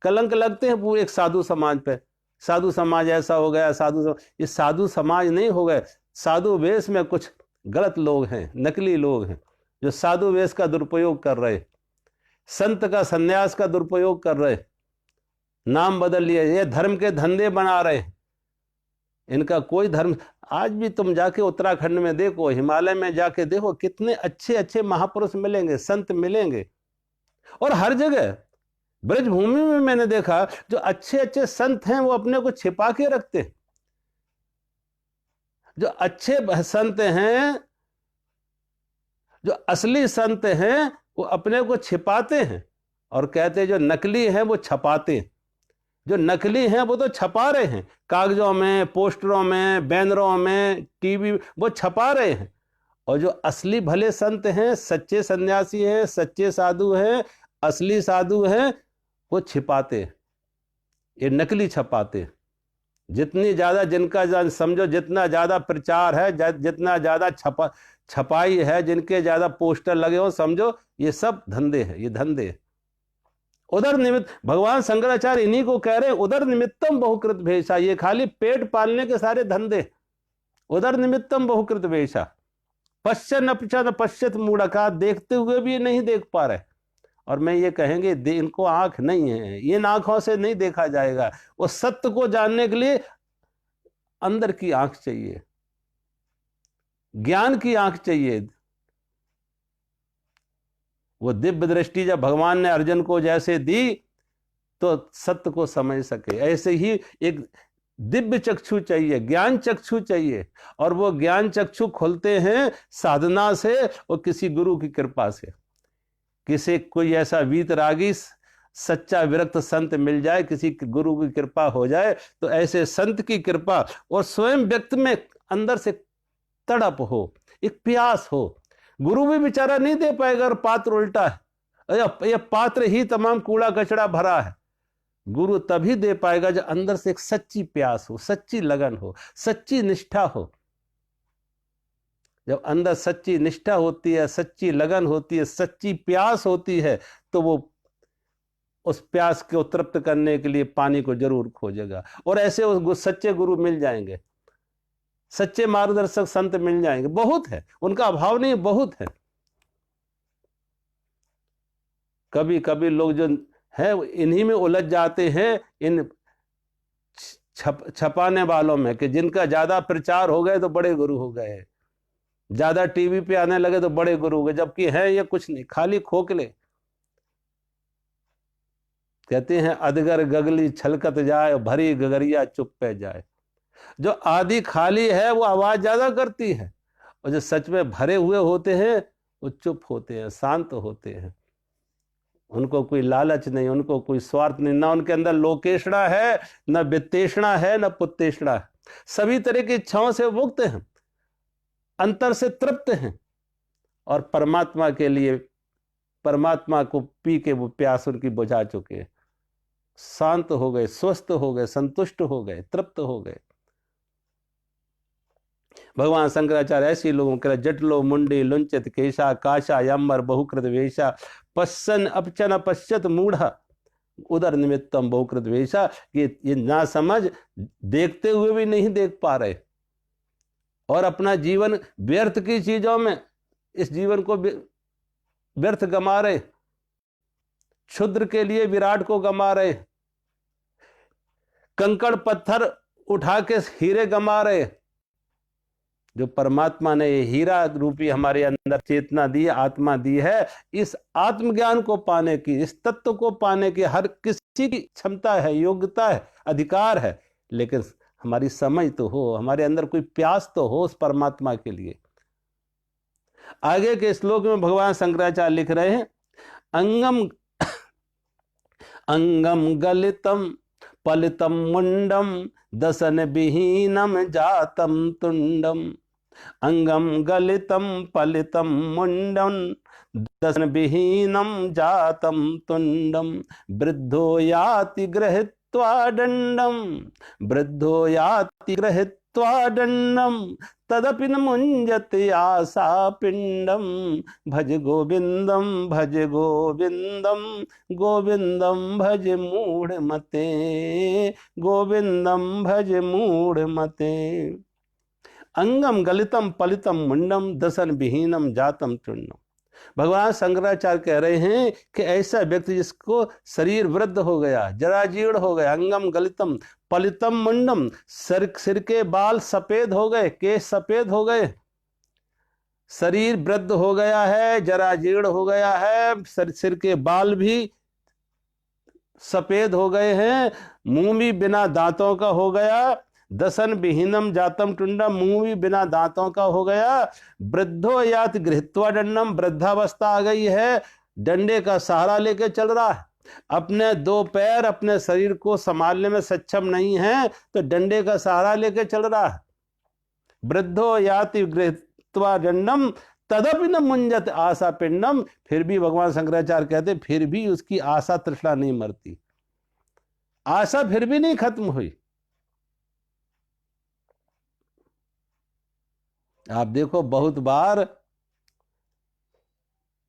कलंक लगते हैं पूरे एक साधु समाज पे। साधु समाज ऐसा हो गया, ये साधु समाज नहीं हो गए। साधु वेश में कुछ गलत लोग हैं, नकली लोग हैं, जो साधु वेश का दुरुपयोग कर रहे, संत का सन्यास का दुरुपयोग कर रहे, नाम बदल लिए, ये धर्म के धंधे बना रहे। इनका कोई धर्म। आज भी तुम जाके उत्तराखंड में देखो, हिमालय में जाके देखो, कितने अच्छे अच्छे महापुरुष मिलेंगे, संत मिलेंगे। और हर जगह ब्रजभूमि में मैंने देखा जो अच्छे अच्छे संत हैं वो अपने को छिपा के रखते हैं। जो अच्छे संत हैं, जो असली संत हैं, वो अपने को छिपाते हैं और कहते हैं जो नकली हैं वो छपाते हैं। जो नकली हैं वो तो छपा रहे हैं, कागजों में, पोस्टरों में, बैनरों में, टीवी, वो छपा रहे हैं। और जो असली भले संत हैं, सच्चे सन्यासी हैं, सच्चे साधु हैं, असली साधु हैं, वो छिपाते हैं, ये नकली छपाते हैं। जितनी ज्यादा जिनका समझो, जितना ज्यादा प्रचार है, जितना ज्यादा छपाई है, जिनके ज्यादा पोस्टर लगे हो, समझो ये सब धंधे हैं, ये धंधे हैं। उदर निमित्त, भगवान शंकराचार्य इन्हीं को कह रहे हैं, उदर निमित्तम बहुकृत भेषा। ये खाली पेट पालने के सारे धंधे। उदर निमित्तम बहुकृत भेषा पश्चन न पश्चित मूढ़का, देखते हुए भी नहीं देख पा रहे। और मैं ये कहेंगे इनको आंख नहीं है, इन आंखों से नहीं देखा जाएगा। वो सत्य को जानने के लिए अंदर की आंख चाहिए, ज्ञान की आंख चाहिए। वो दिव्य दृष्टि जब भगवान ने अर्जुन को जैसे दी तो सत्य को समझ सके, ऐसे ही एक दिव्य चक्षु चाहिए, ज्ञान चक्षु चाहिए। और वो ज्ञान चक्षु खुलते हैं साधना से और किसी गुरु की कृपा से। किसी कोई ऐसा वीतरागी सच्चा विरक्त संत मिल जाए, किसी गुरु की कृपा हो जाए, तो ऐसे संत की कृपा और स्वयं व्यक्ति में अंदर से तड़प हो, एक प्यास हो। गुरु भी बेचारा नहीं दे पाएगा और पात्र उल्टा है, यह पात्र ही तमाम कूड़ा कचड़ा भरा है। गुरु तभी दे पाएगा जब अंदर से एक सच्ची प्यास हो, सच्ची लगन हो, सच्ची निष्ठा हो। जब अंदर सच्ची निष्ठा होती है, सच्ची लगन होती है, सच्ची प्यास होती है, तो वो उस प्यास को तृप्त करने के लिए पानी को जरूर खोजेगा। और ऐसे उस सच्चे गुरु मिल जाएंगे, सच्चे मार्गदर्शक संत मिल जाएंगे, बहुत है, उनका अभाव नहीं, बहुत है। कभी कभी लोग जो है इन्हीं में उलझ जाते हैं, इन छपाने वालों में, कि जिनका ज्यादा प्रचार हो गए तो बड़े गुरु हो गए, ज्यादा टीवी पे आने लगे तो बड़े गुरु हो गए, जबकि है ये कुछ नहीं, खाली खोखले। कहते हैं अधगर गगली छलकत जाए, भरी गगरिया चुप पे जाए। जो आदि खाली है वो आवाज ज्यादा करती है, और जो सच में भरे हुए होते हैं वो चुप होते हैं, शांत होते हैं। उनको कोई लालच नहीं, उनको कोई स्वार्थ नहीं, ना उनके अंदर लोकेशणा है, न वित्तेषणा है, न पुत्तेषणा है। सभी तरह की इच्छाओं से मुक्त हैं, अंतर से तृप्त हैं, और परमात्मा के लिए, परमात्मा को पी के वो प्यास उनकी बुझा चुके हैं, शांत हो गए, स्वस्थ हो गए, संतुष्ट हो गए, तृप्त हो गए। भगवान शंकराचार्य ऐसे लोगों के जटलो मुंडी लुंचित केशा काशा यम्बर बहुकृत वेशा पश्चन अपचन पश्चत मूढ़ा उदर निमित्तम बहुकृत वेशा। ये ना समझ, देखते हुए भी नहीं देख पा रहे, और अपना जीवन व्यर्थ की चीजों में, इस जीवन को व्यर्थ गमा रहे, क्षुद्र के लिए विराट को गमा रहे, कंकड़ पत्थर उठा के हीरे गमा रहे। जो परमात्मा ने ये हीरा रूपी हमारे अंदर चेतना दी, आत्मा दी है, इस आत्मज्ञान को पाने की, इस तत्व को पाने की हर किसी की क्षमता है, योग्यता है, अधिकार है। लेकिन हमारी समझ तो हो, हमारे अंदर कोई प्यास तो हो उस परमात्मा के लिए। आगे के श्लोक में भगवान शंकराचार्य लिख रहे हैं, अंगम अंगम गलितम पलितम मुंडम दसन विहीनम जातम तुंडम। अंगम गलितम पलितम मुंडम दसन विहीनम जातम तुंडम। वृद्धो याति गृहीत्वा दंडम, वृद्धो याति गृहीत्वा दंडम तदपि न मुंजति आशा पिंडम। भज गोविंदम भज गोविंदम, गोविंदम भज मूढ़ मते, गोविंदम भज मूढ़ मते। अंगम गलितम पलितम मुंडम दसन विहीनम जातम चुंडम। भगवान शंकराचार्य कह रहे हैं कि ऐसा व्यक्ति जिसको शरीर वृद्ध हो गया, जराजीर्ण हो गया, अंगम गलितम पलितम मुंडम, सिर के बाल सफेद हो गए, केश सफेद हो गए, शरीर वृद्ध हो गया है, जराजीर्ण हो गया है, सिर के बाल भी सफेद हो गए हैं, मुंह भी बिना दांतों का हो गया, दसन विहीनम जातम टुंडम, मुंह भी बिना दांतों का हो गया, वृद्धो यात गृहीत्वा दंडम, वृद्धावस्था आ गई है, डंडे का सहारा लेके चल रहा है, अपने दो पैर अपने शरीर को संभालने में सक्षम नहीं है तो डंडे का सहारा लेके चल रहा है। वृद्धो याति गृहीत्वा दंडम तदपि न मुंजत आशा पिंडम, फिर भी भगवान शंकराचार्य कहते फिर भी उसकी आशा तृष्णा नहीं मरती, आशा फिर भी नहीं खत्म हुई। आप देखो बहुत बार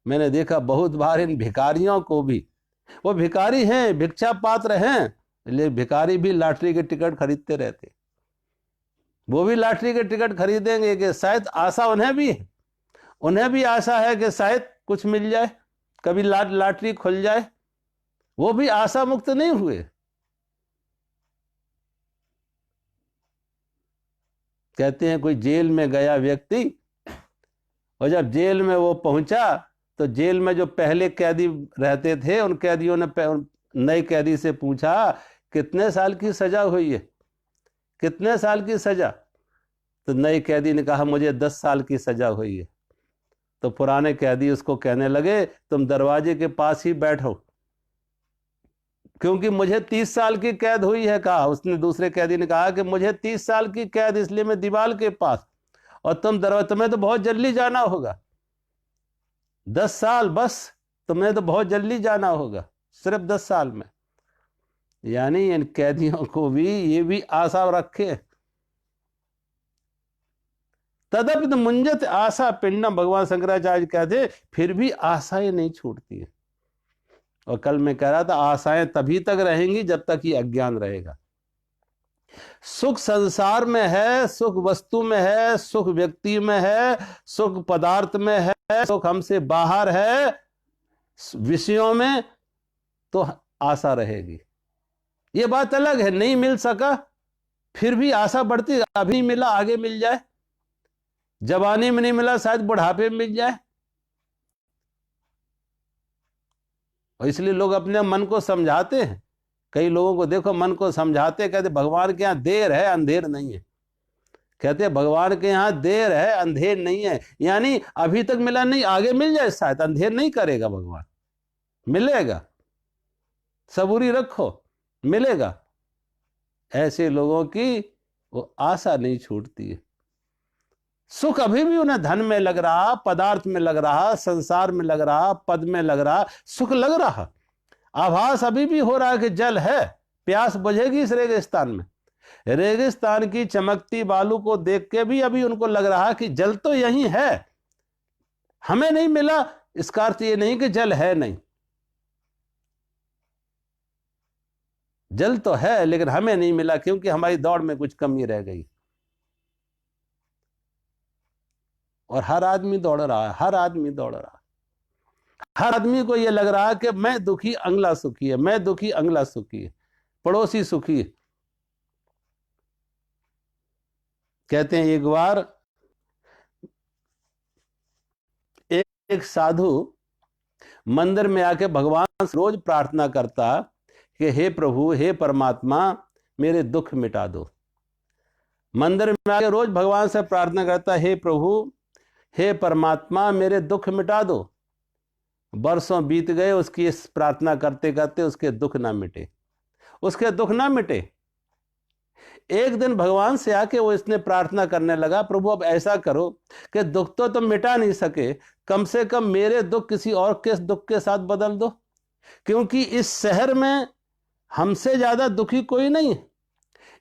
मैंने देखा, बहुत बार इन भिखारियों को भी, वो भिखारी हैं, भिक्षा पात्र हैं, लेकिन भिखारी भी लॉटरी के टिकट खरीदते रहते, वो भी लॉटरी के टिकट खरीदेंगे कि शायद आशा उन्हें भी है, उन्हें भी आशा है कि शायद कुछ मिल जाए, कभी लॉटरी खुल जाए, वो भी आशा मुक्त नहीं हुए। कहते हैं कोई जेल में गया व्यक्ति, और जब जेल में वो पहुंचा तो जेल में जो पहले कैदी रहते थे उन कैदियों ने नए कैदी से पूछा कितने साल की सजा हुई है, कितने साल की सजा? तो नए कैदी ने कहा मुझे 10 साल की सजा हुई है। तो पुराने कैदी उसको कहने लगे तुम दरवाजे के पास ही बैठो, क्योंकि मुझे 30 साल की कैद हुई है। कहा उसने, दूसरे कैदी ने कहा कि मुझे 30 साल की कैद इसलिए मैं दीवार के पास, और तुम्हें तो बहुत जल्दी जाना होगा, 10 साल बस, तुम्हें तो बहुत जल्दी जाना होगा, सिर्फ 10 साल में। यानी इन कैदियों को भी ये भी आशा रखे। तदपित मुंजत आशा पिंडम, भगवान शंकराचार्य कहते फिर भी आशाएं नहीं छूटती है। और कल मैं कह रहा था आशाएं तभी तक रहेंगी जब तक ये अज्ञान रहेगा। सुख संसार में है, सुख वस्तु में है, सुख व्यक्ति में है, सुख पदार्थ में है, सुख हमसे बाहर है विषयों में, तो आशा रहेगी। ये बात अलग है नहीं मिल सका फिर भी आशा बढ़ती, अभी मिला आगे मिल जाए, जवानी में नहीं मिला शायद बुढ़ापे में मिल जाए। और इसलिए लोग अपने मन को समझाते हैं, कई लोगों को देखो मन को समझाते, कहते भगवान के यहाँ देर है अंधेर नहीं है, कहते भगवान के यहाँ देर है अंधेर नहीं है, यानी अभी तक मिला नहीं आगे मिल जाए, शायद अंधेर नहीं करेगा भगवान, मिलेगा, सबूरी रखो मिलेगा। ऐसे लोगों की वो आशा नहीं छूटती है। सुख अभी भी उन्हें धन में लग रहा, पदार्थ में लग रहा, संसार में लग रहा, पद में लग रहा, सुख लग रहा, आभास अभी भी हो रहा है कि जल है, प्यास बुझेगी इस रेगिस्तान में। रेगिस्तान की चमकती बालू को देख के भी अभी उनको लग रहा कि जल तो यही है, हमें नहीं मिला, इसका अर्थ ये नहीं कि जल है नहीं, जल तो है लेकिन हमें नहीं मिला क्योंकि हमारी दौड़ में कुछ कमी रह गई। और हर आदमी दौड़ रहा है, हर आदमी दौड़ रहा है, हर आदमी को यह लग रहा है कि मैं दुखी अगला सुखी है, मैं दुखी अगला सुखी है, पड़ोसी सुखी है। कहते हैं एक बार एक साधु मंदिर में आके भगवान से रोज प्रार्थना करता कि हे प्रभु, हे परमात्मा, मेरे दुख मिटा दो। मंदिर में आके रोज भगवान से प्रार्थना करता, हे प्रभु, हे परमात्मा, मेरे दुख मिटा दो। बरसों बीत गए, उसकी इस प्रार्थना करते करते उसके दुख ना मिटे, उसके दुख ना मिटे। एक दिन भगवान से आके वो इसने प्रार्थना करने लगा, प्रभु अब ऐसा करो कि दुख तो तुम मिटा नहीं सके, कम से कम मेरे दुख किसी और के दुख के साथ बदल दो, क्योंकि इस शहर में हमसे ज्यादा दुखी कोई नहीं है,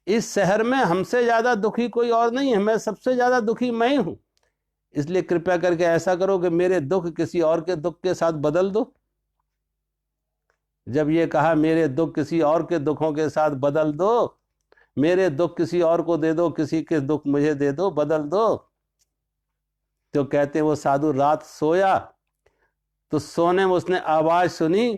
इस शहर में हमसे ज्यादा दुखी कोई और नहीं है, मैं सबसे ज्यादा दुखी मैं ही हूं, इसलिए कृपया करके ऐसा करो कि मेरे दुख किसी और के दुख के साथ बदल दो। जब ये कहा मेरे दुख किसी और के दुखों के साथ बदल दो, मेरे दुख किसी और को दे दो, किसी के दुख मुझे दे दो, बदल दो, तो कहते हैं वो साधु रात सोया तो सोने में उसने आवाज सुनी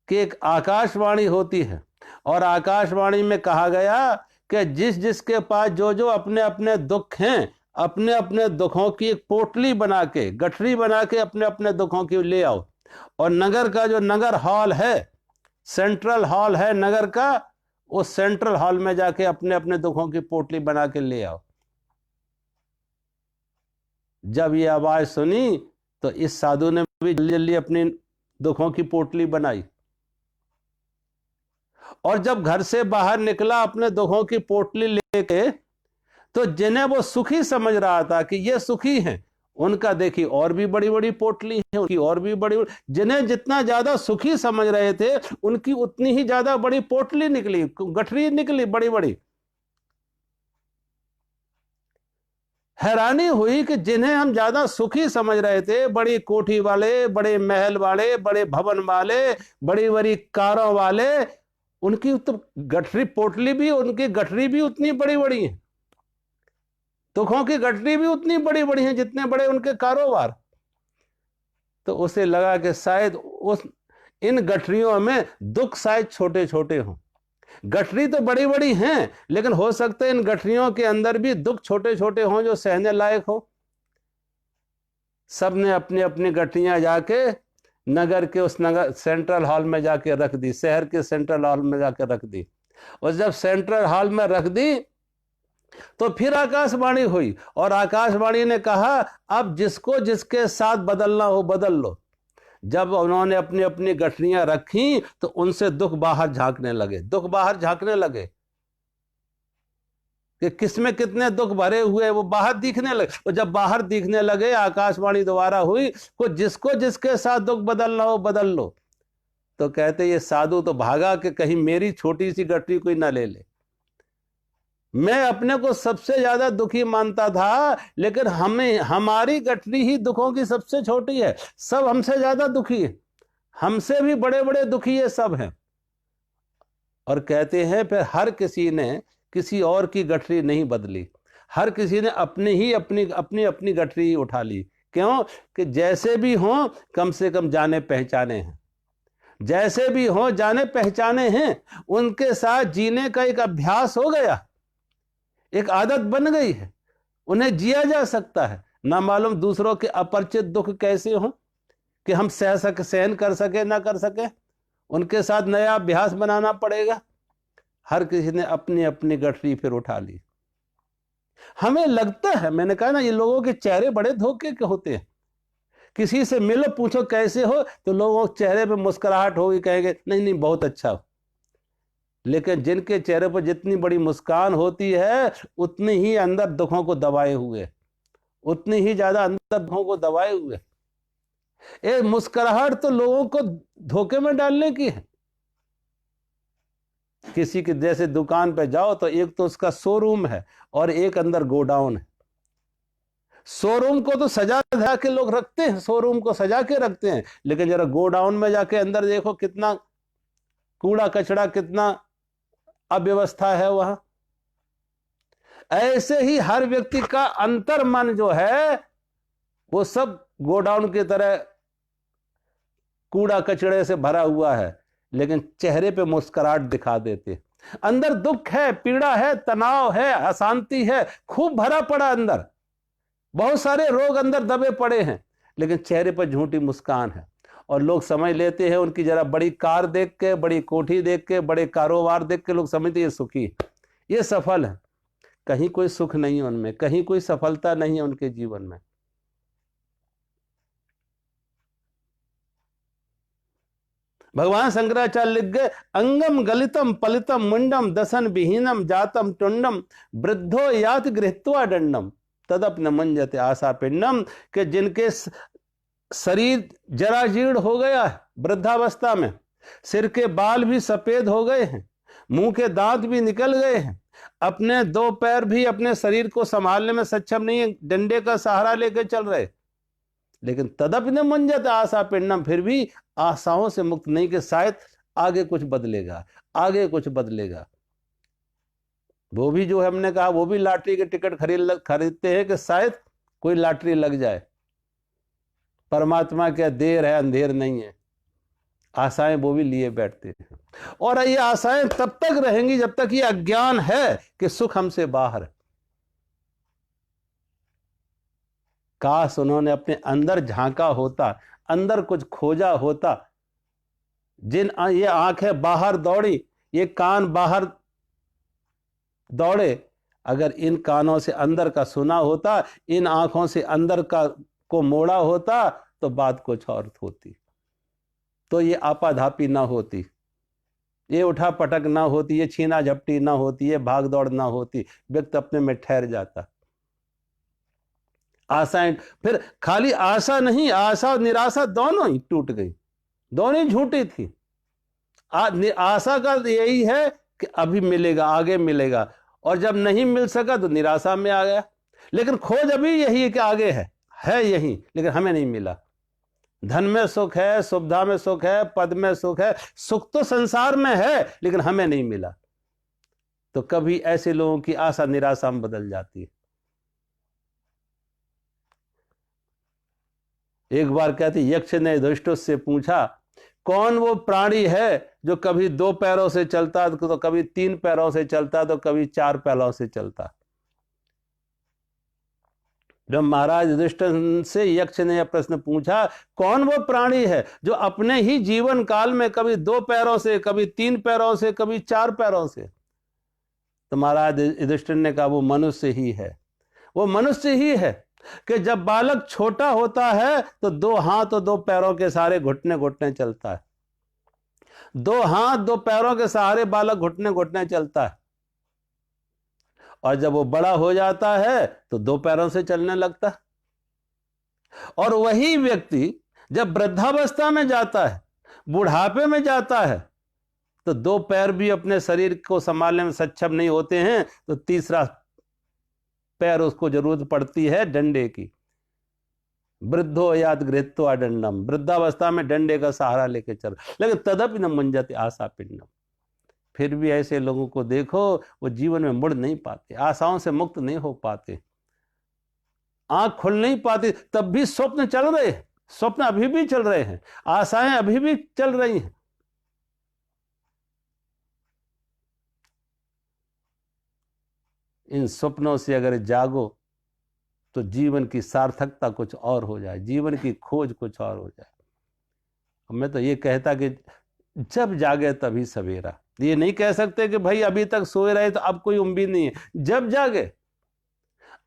कि एक आकाशवाणी होती है, और आकाशवाणी में कहा गया कि जिस जिसके पास जो जो अपने अपने दुख हैं, अपने अपने दुखों की एक पोटली बना के, गठरी बना के अपने अपने दुखों की ले आओ, और नगर का जो नगर हॉल है सेंट्रल हॉल है नगर का, उस सेंट्रल हॉल में जाके अपने अपने दुखों की पोटली बना के ले आओ। जब ये आवाज सुनी तो इस साधु ने भी जल्दी जल्दी अपनी दुखों की पोटली बनाई, और जब घर से बाहर निकला अपने दुखों की पोटली लेके, तो जिन्हें वो सुखी समझ रहा था कि ये सुखी हैं, उनका देखी और भी बड़ी बड़ी पोटली है, उनकी और भी बड़ी, जिन्हें जितना ज्यादा सुखी समझ रहे थे उनकी उतनी ही ज्यादा बड़ी पोटली निकली, गठरी निकली बड़ी बड़ी। हैरानी हुई कि जिन्हें हम ज्यादा सुखी समझ रहे थे, बड़ी कोठी वाले, बड़े महल वाले, बड़े भवन वाले, बड़ी बड़ी कारों वाले, उनकी तो गठरी पोटली भी, उनकी गठरी भी उतनी बड़ी बड़ी है, दुखों की गठरी भी उतनी बड़ी बड़ी है जितने बड़े उनके कारोबार। तो उसे लगा कि शायद उस इन गठरियों में दुख शायद छोटे छोटे हों। गठरी तो बड़ी बड़ी हैं, लेकिन हो सकता है इन गठरियों के अंदर भी दुख छोटे छोटे हों जो सहने लायक हो। सबने अपनी अपनी गठरियां जाके नगर के उस नगर सेंट्रल हॉल में जाके रख दी, शहर के सेंट्रल हॉल में जाके रख दी। और जब सेंट्रल हॉल में रख दी तो फिर आकाशवाणी हुई, और आकाशवाणी ने कहा अब जिसको जिसके साथ बदलना हो बदल लो। जब उन्होंने अपनी अपनी गठरियां रखी तो उनसे दुख बाहर झांकने लगे, दुख बाहर झांकने लगे कि किसमें कितने दुख भरे हुए वो बाहर दिखने लगे। और जब बाहर दिखने लगे, आकाशवाणी दोबारा हुई को जिसको जिसके साथ दुख बदलना हो बदल लो। तो कहते ये साधु तो भागा कि कहीं मेरी छोटी सी गठरी कोई ना ले ले। मैं अपने को सबसे ज्यादा दुखी मानता था, लेकिन हमारी गठरी ही दुखों की सबसे छोटी है, सब हमसे ज्यादा दुखी है, हमसे भी बड़े बड़े दुखी है सब हैं। और कहते हैं फिर हर किसी ने किसी और की गठरी नहीं बदली, हर किसी ने अपनी अपनी गठरी ही उठा ली। क्यों? कि जैसे भी हो कम से कम जाने पहचाने हैं, जैसे भी हो जाने पहचाने हैं, उनके साथ जीने का एक अभ्यास हो गया, एक आदत बन गई है, उन्हें जिया जा सकता है। ना मालूम दूसरों के अपरिचित दुख कैसे हो कि हम सहन कर सके ना कर सके, उनके साथ नया अभ्यास बनाना पड़ेगा। हर किसी ने अपनी अपनी गठरी फिर उठा ली। हमें लगता है, मैंने कहा ना, ये लोगों के चेहरे बड़े धोखे के होते हैं। किसी से मिलो पूछो कैसे हो, तो लोगों के चेहरे पे मुस्कुराहट होगी, कहेंगे नहीं नहीं बहुत अच्छा हो। लेकिन जिनके चेहरे पर जितनी बड़ी मुस्कान होती है, उतनी ही अंदर दुखों को दबाए हुए, उतनी ही ज्यादा अंदर दुखों को दबाए हुए। ये मुस्कुराहट तो लोगों को धोखे में डालने की है। किसी के जैसे दुकान पे जाओ तो एक तो उसका शोरूम है और एक अंदर गोडाउन है। शोरूम को तो सजा धजा के लोग रखते हैं, शोरूम को सजा के रखते हैं, लेकिन जरा गोडाउन में जाके अंदर देखो कितना कूड़ा कचरा, कितना अव्यवस्था है वहां। ऐसे ही हर व्यक्ति का अंतर मन जो है वो सब गोडाउन की तरह कूड़ा कचड़े से भरा हुआ है, लेकिन चेहरे पे मुस्कुराहट दिखा देते। अंदर दुख है, पीड़ा है, तनाव है, अशांति है, खूब भरा पड़ा अंदर, बहुत सारे रोग अंदर दबे पड़े हैं, लेकिन चेहरे पर झूठी मुस्कान है। और लोग समझ लेते हैं, उनकी जरा बड़ी कार देख के, बड़ी कोठी देख के, बड़े कारोबार देख के लोग समझते ये सुखी, ये सफल है। कहीं कोई सुख नहीं है उनमें, कहीं कोई सफलता नहीं है उनके जीवन में। भगवान शंकराचार्य लिख गए, अंगम गलितम पलितम मुंडम दसन विहीनम जातम टुंडम वृद्धो यात गृहत्वा दंडम तदप न मंजते आशा पिंडम, के जिनके शरीर जरा जीर्ण हो गया है वृद्धावस्था में, सिर के बाल भी सफेद हो गए हैं, मुंह के दांत भी निकल गए हैं, अपने दो पैर भी अपने शरीर को संभालने में सक्षम नहीं है, डंडे का सहारा लेकर चल रहे, लेकिन तदप न मंजत आशा पिंडम, फिर भी आशाओं से मुक्त नहीं कि शायद आगे कुछ बदलेगा, आगे कुछ बदलेगा। वो भी जो है, हमने कहा, वो भी लॉटरी के टिकट खरीदते हैं कि शायद कोई लॉटरी लग जाए। परमात्मा क्या देर है अंधेर नहीं है, आशाएं वो भी लिए बैठते हैं। और ये आशाएं तब तक रहेंगी जब तक ये अज्ञान है कि सुख हमसे बाहर है। काश उन्होंने अपने अंदर झांका होता, अंदर कुछ खोजा होता, ये आंखें बाहर दौड़ी, ये कान बाहर दौड़े, अगर इन कानों से अंदर का सुना होता, इन आंखों से अंदर का को मोड़ा होता, तो बात कुछ और होती। तो ये आपाधापी ना होती, ये उठा पटक ना होती, ये छीना झपटी ना होती, ये भाग दौड़ ना होती, व्यक्ति अपने में ठहर जाता। आशाएं, फिर खाली आशा नहीं, आशा और निराशा दोनों ही टूट गई, दोनों ही झूठी थी। आशा का यही है कि अभी मिलेगा, आगे मिलेगा, और जब नहीं मिल सका तो निराशा में आ गया। लेकिन खोज अभी यही है कि आगे है यही, लेकिन हमें नहीं मिला। धन में सुख है, सुविधा में सुख है, पद में सुख है, सुख तो संसार में है, लेकिन हमें नहीं मिला। तो कभी ऐसे लोगों की आशा निराशा में बदल जाती है। एक बार कहते यक्ष ने युधिष्ठिर से पूछा, कौन वो प्राणी है जो कभी 2 पैरों से चलता, तो कभी 3 पैरों से चलता, तो कभी 4 पैरों से चलता। जब महाराज युधिष्ठिर से यक्ष ने यह प्रश्न पूछा, कौन वो प्राणी है जो अपने ही जीवन काल में कभी 2 पैरों से, कभी 3 पैरों से, कभी 4 पैरों से, तो महाराज युधिष्ठिर ने कहा वो मनुष्य ही है। वो मनुष्य ही है कि जब बालक छोटा होता है तो 2 हाथ और 2 पैरों के सहारे घुटने घुटने चलता है। 2 हाथ 2 पैरों के सहारे बालक घुटने घुटने चलता है, और जब वो बड़ा हो जाता है तो 2 पैरों से चलने लगता है। और वही व्यक्ति जब वृद्धावस्था में जाता है, बुढ़ापे में जाता है, तो 2 पैर भी अपने शरीर को संभालने में सक्षम नहीं होते हैं, तो तीसरा पैर उसको जरूरत पड़ती है डंडे की। वृद्धो याद गृहीत्वा दंडम, वृद्धावस्था में डंडे का सहारा लेके चल, लेकिन तदपि न मुंजते आशा पिंडम। फिर भी ऐसे लोगों को देखो, वो जीवन में मुड़ नहीं पाते, आशाओं से मुक्त नहीं हो पाते, आंख खुल नहीं पाती, तब भी स्वप्न चल रहे हैं, स्वप्न अभी भी चल रहे हैं, आशाएं अभी भी चल रही हैं। इन सपनों से अगर जागो तो जीवन की सार्थकता कुछ और हो जाए, जीवन की खोज कुछ और हो जाए। मैं तो ये कहता कि जब जागे तभी सवेरा। ये नहीं कह सकते कि भाई अभी तक सोए रहे तो अब कोई उम्मीद नहीं है। जब जागे,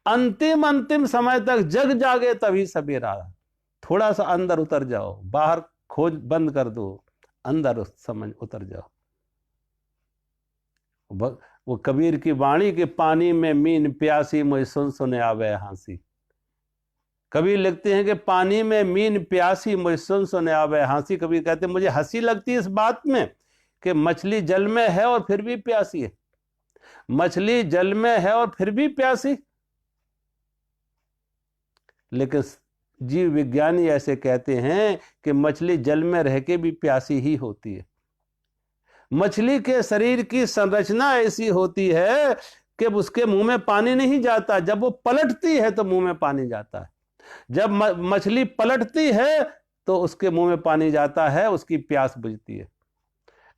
अंतिम समय तक जग जागे तभी सवेरा। थोड़ा सा अंदर उतर जाओ, बाहर खोज बंद कर दो, अंदर समझ उतर जाओ। वो कबीर की वाणी के पानी में मीन प्यासी मुझे सुन सुने आवे हंसी। कबीर लिखते हैं कि पानी में मीन प्यासी मुझे सुन सुने आवे हंसी। कबीर कहते हैं मुझे हंसी लगती है इस बात में कि मछली जल में है और फिर भी प्यासी है। मछली जल में है और फिर भी प्यासी, लेकिन जीव विज्ञानी ऐसे कहते हैं कि मछली जल में रह के भी प्यासी ही होती है। मछली के शरीर की संरचना ऐसी होती है कि उसके मुंह में पानी नहीं जाता, जब वो पलटती है तो मुंह में पानी जाता है। जब मछली पलटती है तो उसके मुंह में पानी जाता है, उसकी प्यास बुझती है।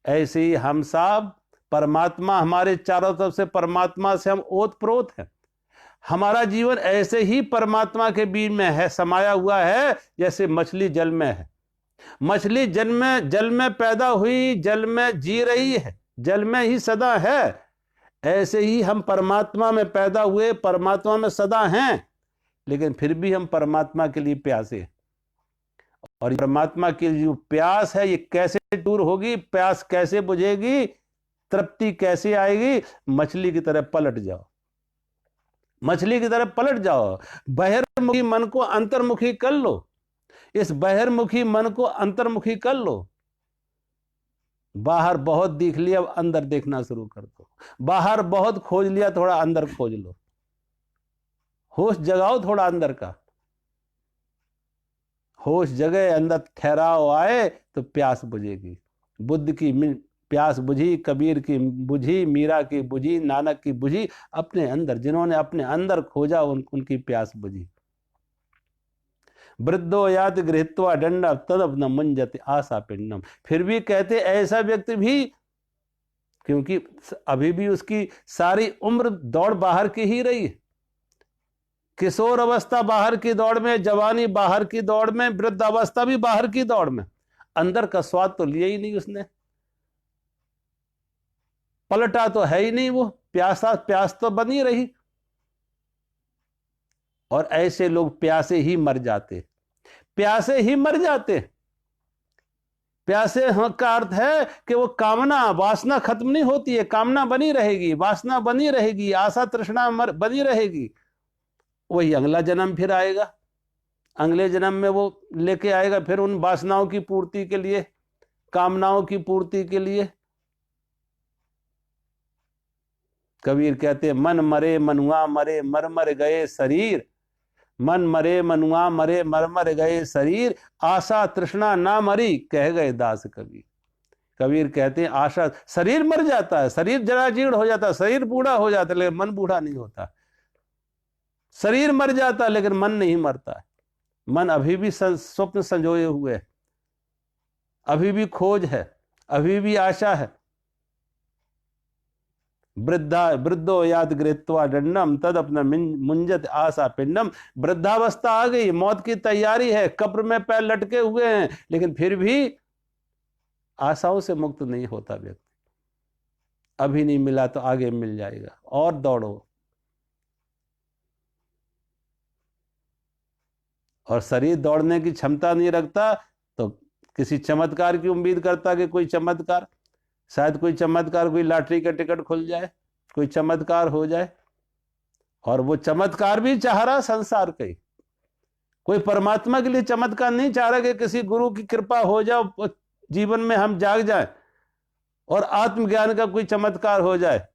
ऐसे ही हम सब परमात्मा, हमारे चारों तरफ से परमात्मा से हम ओतप्रोत हैं। हमारा जीवन ऐसे ही परमात्मा के बीच में है, समाया हुआ है, जैसे मछली जल में है। मछली जल में पैदा हुई, जल में जी रही है, जल में ही सदा है। ऐसे ही हम परमात्मा में पैदा हुए, परमात्मा में सदा हैं, लेकिन फिर भी हम परमात्मा के लिए प्यासे। और परमात्मा की जो प्यास है, ये कैसे दूर होगी, प्यास कैसे बुझेगी, तृप्ति कैसे आएगी? मछली की तरह पलट जाओ, मछली की तरह पलट जाओ। बहिर्मुखी मन को अंतर्मुखी कर लो, इस बहिर्मुखी मन को अंतर्मुखी कर लो। बाहर बहुत देख लिया, अब अंदर देखना शुरू कर दो। बाहर बहुत खोज लिया, थोड़ा अंदर खोज लो। होश जगाओ थोड़ा अंदर का, होश जगे, अंदर ठहराव आए तो प्यास बुझेगी। बुद्ध की प्यास बुझी, कबीर की बुझी, मीरा की बुझी, नानक की बुझी। अपने अंदर, जिन्होंने अपने अंदर खोजा, उनकी प्यास बुझी। वृद्धो यात गृहीत्वा दंडम तदप न मुंजते आशा पिंडम। फिर भी कहते ऐसा व्यक्ति भी, क्योंकि अभी भी उसकी सारी उम्र दौड़ बाहर की ही रही है। किशोर अवस्था बाहर की दौड़ में, जवानी बाहर की दौड़ में, वृद्ध अवस्था भी बाहर की दौड़ में। अंदर का स्वाद तो लिया ही नहीं उसने, पलटा तो है ही नहीं, वो प्यास तो बनी रही। और ऐसे लोग प्यासे ही मर जाते, प्यासे ही मर जाते। प्यासे का अर्थ है कि वो कामना वासना खत्म नहीं होती है, कामना बनी रहेगी, वासना बनी रहेगी, आशा तृष्णा बनी रहेगी। वही अगला जन्म फिर आएगा, अगले जन्म में वो लेके आएगा फिर उन वासनाओं की पूर्ति के लिए, कामनाओं की पूर्ति के लिए। कबीर कहते हैं मन मरे मनुआ मरे मर मर गए शरीर, मन मरे मनुआ मरे मर मर गए शरीर, आशा तृष्णा ना मरी कह गए दास कबीर। कबीर कहते हैं आशा, शरीर मर जाता है, शरीर जरा जीर्ण हो जाता है, शरीर बूढ़ा हो जाता है, लेकिन मन बूढ़ा नहीं होता। शरीर मर जाता है लेकिन मन नहीं मरता है। मन अभी भी स्वप्न संजोए हुए है, अभी भी खोज है, अभी भी आशा है। वृद्धो याद गृहीत्वा दंडम तद अपना मुंजत आशा पिंडम। वृद्धावस्था आ गई, मौत की तैयारी है, कब्र में पैर लटके हुए हैं, लेकिन फिर भी आशाओं से मुक्त नहीं होता व्यक्ति। अभी नहीं मिला तो आगे मिल जाएगा, और दौड़ो। और शरीर दौड़ने की क्षमता नहीं रखता तो किसी चमत्कार की उम्मीद करता कि कोई चमत्कार, शायद कोई चमत्कार, कोई लॉटरी का टिकट खुल जाए, कोई चमत्कार हो जाए। और वो चमत्कार भी चाह रहा संसार का ही, कोई परमात्मा के लिए चमत्कार नहीं चाह रहा कि किसी गुरु की कृपा हो जाए, जीवन में हम जाग जाए और आत्मज्ञान का कोई चमत्कार हो जाए,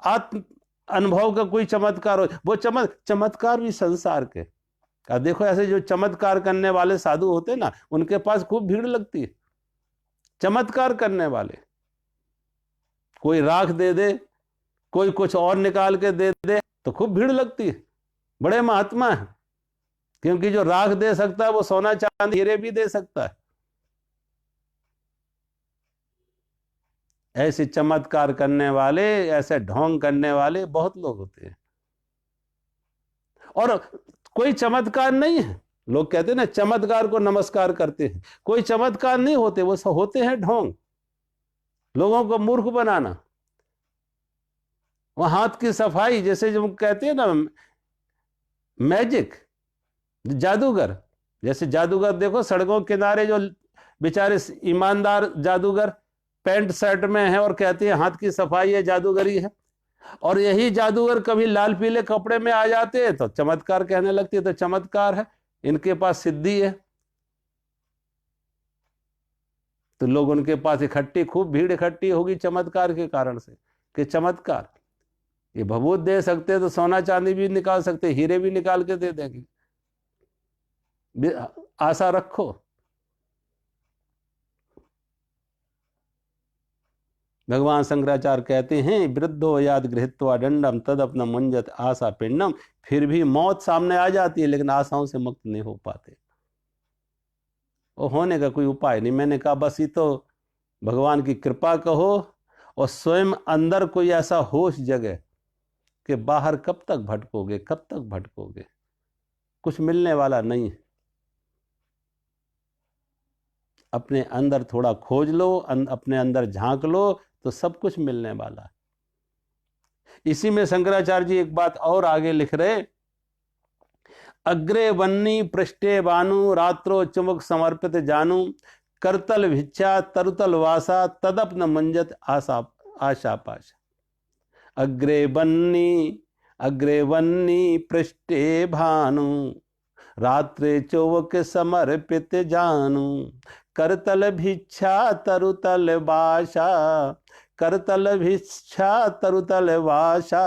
आत्म अनुभव का कोई चमत्कार हो। वो चमत्कार भी संसार के। देखो ऐसे जो चमत्कार करने वाले साधु होते ना, उनके पास खूब भीड़ लगती है। चमत्कार करने वाले, कोई राख दे दे, कोई कुछ और निकाल के दे दे तो खूब भीड़ लगती है, बड़े महात्मा है। क्योंकि जो राख दे सकता है वो सोना चांदी हीरे भी दे सकता है। ऐसे चमत्कार करने वाले, ऐसे ढोंग करने वाले बहुत लोग होते हैं। और कोई चमत्कार नहीं है, लोग कहते हैं ना चमत्कार को नमस्कार करते हैं, कोई चमत्कार नहीं होते, वो सब होते हैं ढोंग, लोगों को मूर्ख बनाना। वह हाथ की सफाई, जैसे जो कहते हैं ना मैजिक, जादूगर, जैसे जादूगर देखो सड़कों के किनारे जो बेचारे ईमानदार जादूगर पैंट शर्ट में है और कहते हैं हाथ की सफाई है, जादूगरी है। और यही जादूगर कभी लाल पीले कपड़े में आ जाते हैं तो चमत्कार कहने लगते हैं, तो चमत्कार है, इनके पास सिद्धि है। तो लोग उनके पास खूब भीड़ इकट्ठी होगी चमत्कार के कारण से, कि चमत्कार ये भभूत दे सकते तो सोना चांदी भी निकाल सकते, हीरे भी निकाल के दे देंगे। आशा रखो। भगवान शंकराचार्य कहते हैं वृद्धो याद गृहीत्वा दंडम तद अपना मुंजत आशा पिंडम। फिर भी मौत सामने आ जाती है लेकिन आशाओं से मुक्त नहीं हो पाते। वो होने का कोई उपाय नहीं। मैंने कहा बस ये तो भगवान की कृपा कहो और स्वयं अंदर कोई ऐसा होश जगे कि बाहर कब तक भटकोगे, कब तक भटकोगे, कुछ मिलने वाला नहीं है। अपने अंदर थोड़ा खोज लो, अपने अंदर झांक लो तो सब कुछ मिलने वाला है। इसी में शंकराचार्य जी एक बात और आगे लिख रहे, अग्रे वन्नी पृष्ठे बानु रात्रो चुमुक समर्पित जानू करतल भिक्षा तरुतल वासा तदप न मंजत आशा पाशा। अग्रे वन्नी पृष्ठे भानु रात्रे चौवक समर्पित जानू करतल भिक्षा तरुतल वासा करतल भिक्षा तरुतल वासा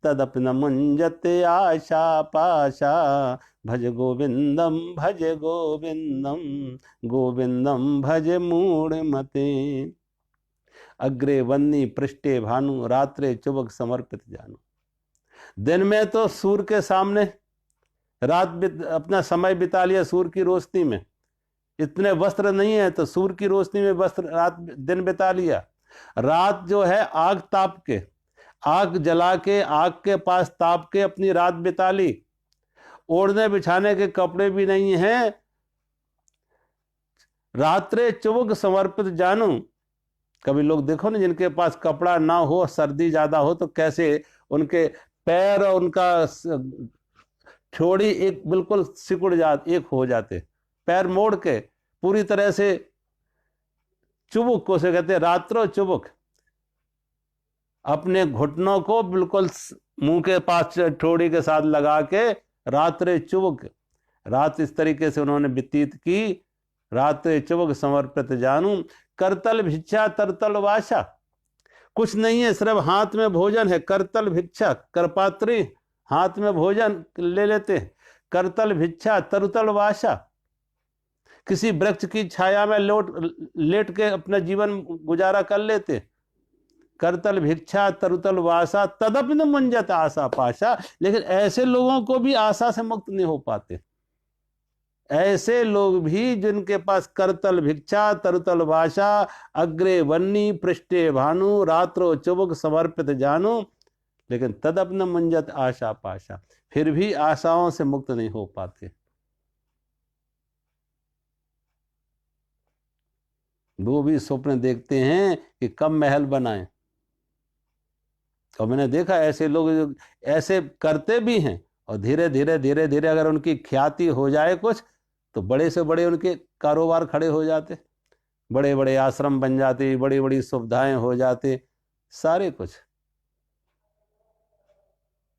तदपन मुंजत आशा पाशा। भज गोविंदम गोविंदम भज मूढ़ मते। अग्रे वन्नी पृष्ठे भानु रात्रे चुबक समर्पित जानू। दिन में तो सूर्य के सामने अपना समय बिता लिया सूर्य की रोशनी में, इतने वस्त्र नहीं है तो सूर्य की रोशनी में वस्त्र दिन बिता लिया। रात जो है आग ताप के, आग जला के, आग के पास ताप के अपनी रात बिता ली। ओढ़ने बिछाने के कपड़े भी नहीं हैं, रात्रे चुबुक समर्पित जानू। कभी लोग देखो ना, जिनके पास कपड़ा ना हो, सर्दी ज्यादा हो, तो कैसे उनके पैर और उनका ठोड़ी एक बिल्कुल सिकुड़ एक हो जाते, पैर मोड़ के पूरी तरह से। चुबुक को से कहते हैं रात्रो चुबुक, अपने घुटनों को बिल्कुल मुंह के पास ठोड़ी के साथ लगा के रात्रे चुबुक, रात इस तरीके से उन्होंने व्यतीत की। रात्रे चुबुक समर्पित जानू, करतल भिक्षा तरतल वाशा। कुछ नहीं है, सिर्फ हाथ में भोजन है। करतल भिक्षा, करपात्री हाथ में भोजन ले लेते। करतल भिक्षा तरुतल वाशा, किसी वृक्ष की छाया में लेट के अपना जीवन गुजारा कर लेते। करतल भिक्षा तरुतल वासा तदपि न मुंजत आशा पाशा। लेकिन ऐसे लोगों को भी आशा से मुक्त नहीं हो पाते। ऐसे लोग भी जिनके पास करतल भिक्षा तरुतल भाषा, अग्रे वन्नी पृष्ठे भानु, रात्रो चुबुक समर्पित जानू, लेकिन तदप न मुंजत आशा पाशा, फिर भी आशाओं से मुक्त नहीं हो पाते। वो भी स्वप्न देखते हैं कि कब महल बनाएं। और मैंने देखा ऐसे लोग ऐसे करते भी हैं, और धीरे धीरे धीरे धीरे अगर उनकी ख्याति हो जाए कुछ, तो बड़े से बड़े उनके कारोबार खड़े हो जाते, बड़े बड़े आश्रम बन जाते, बड़ी बड़ी सुविधाएं हो जाते, सारे कुछ।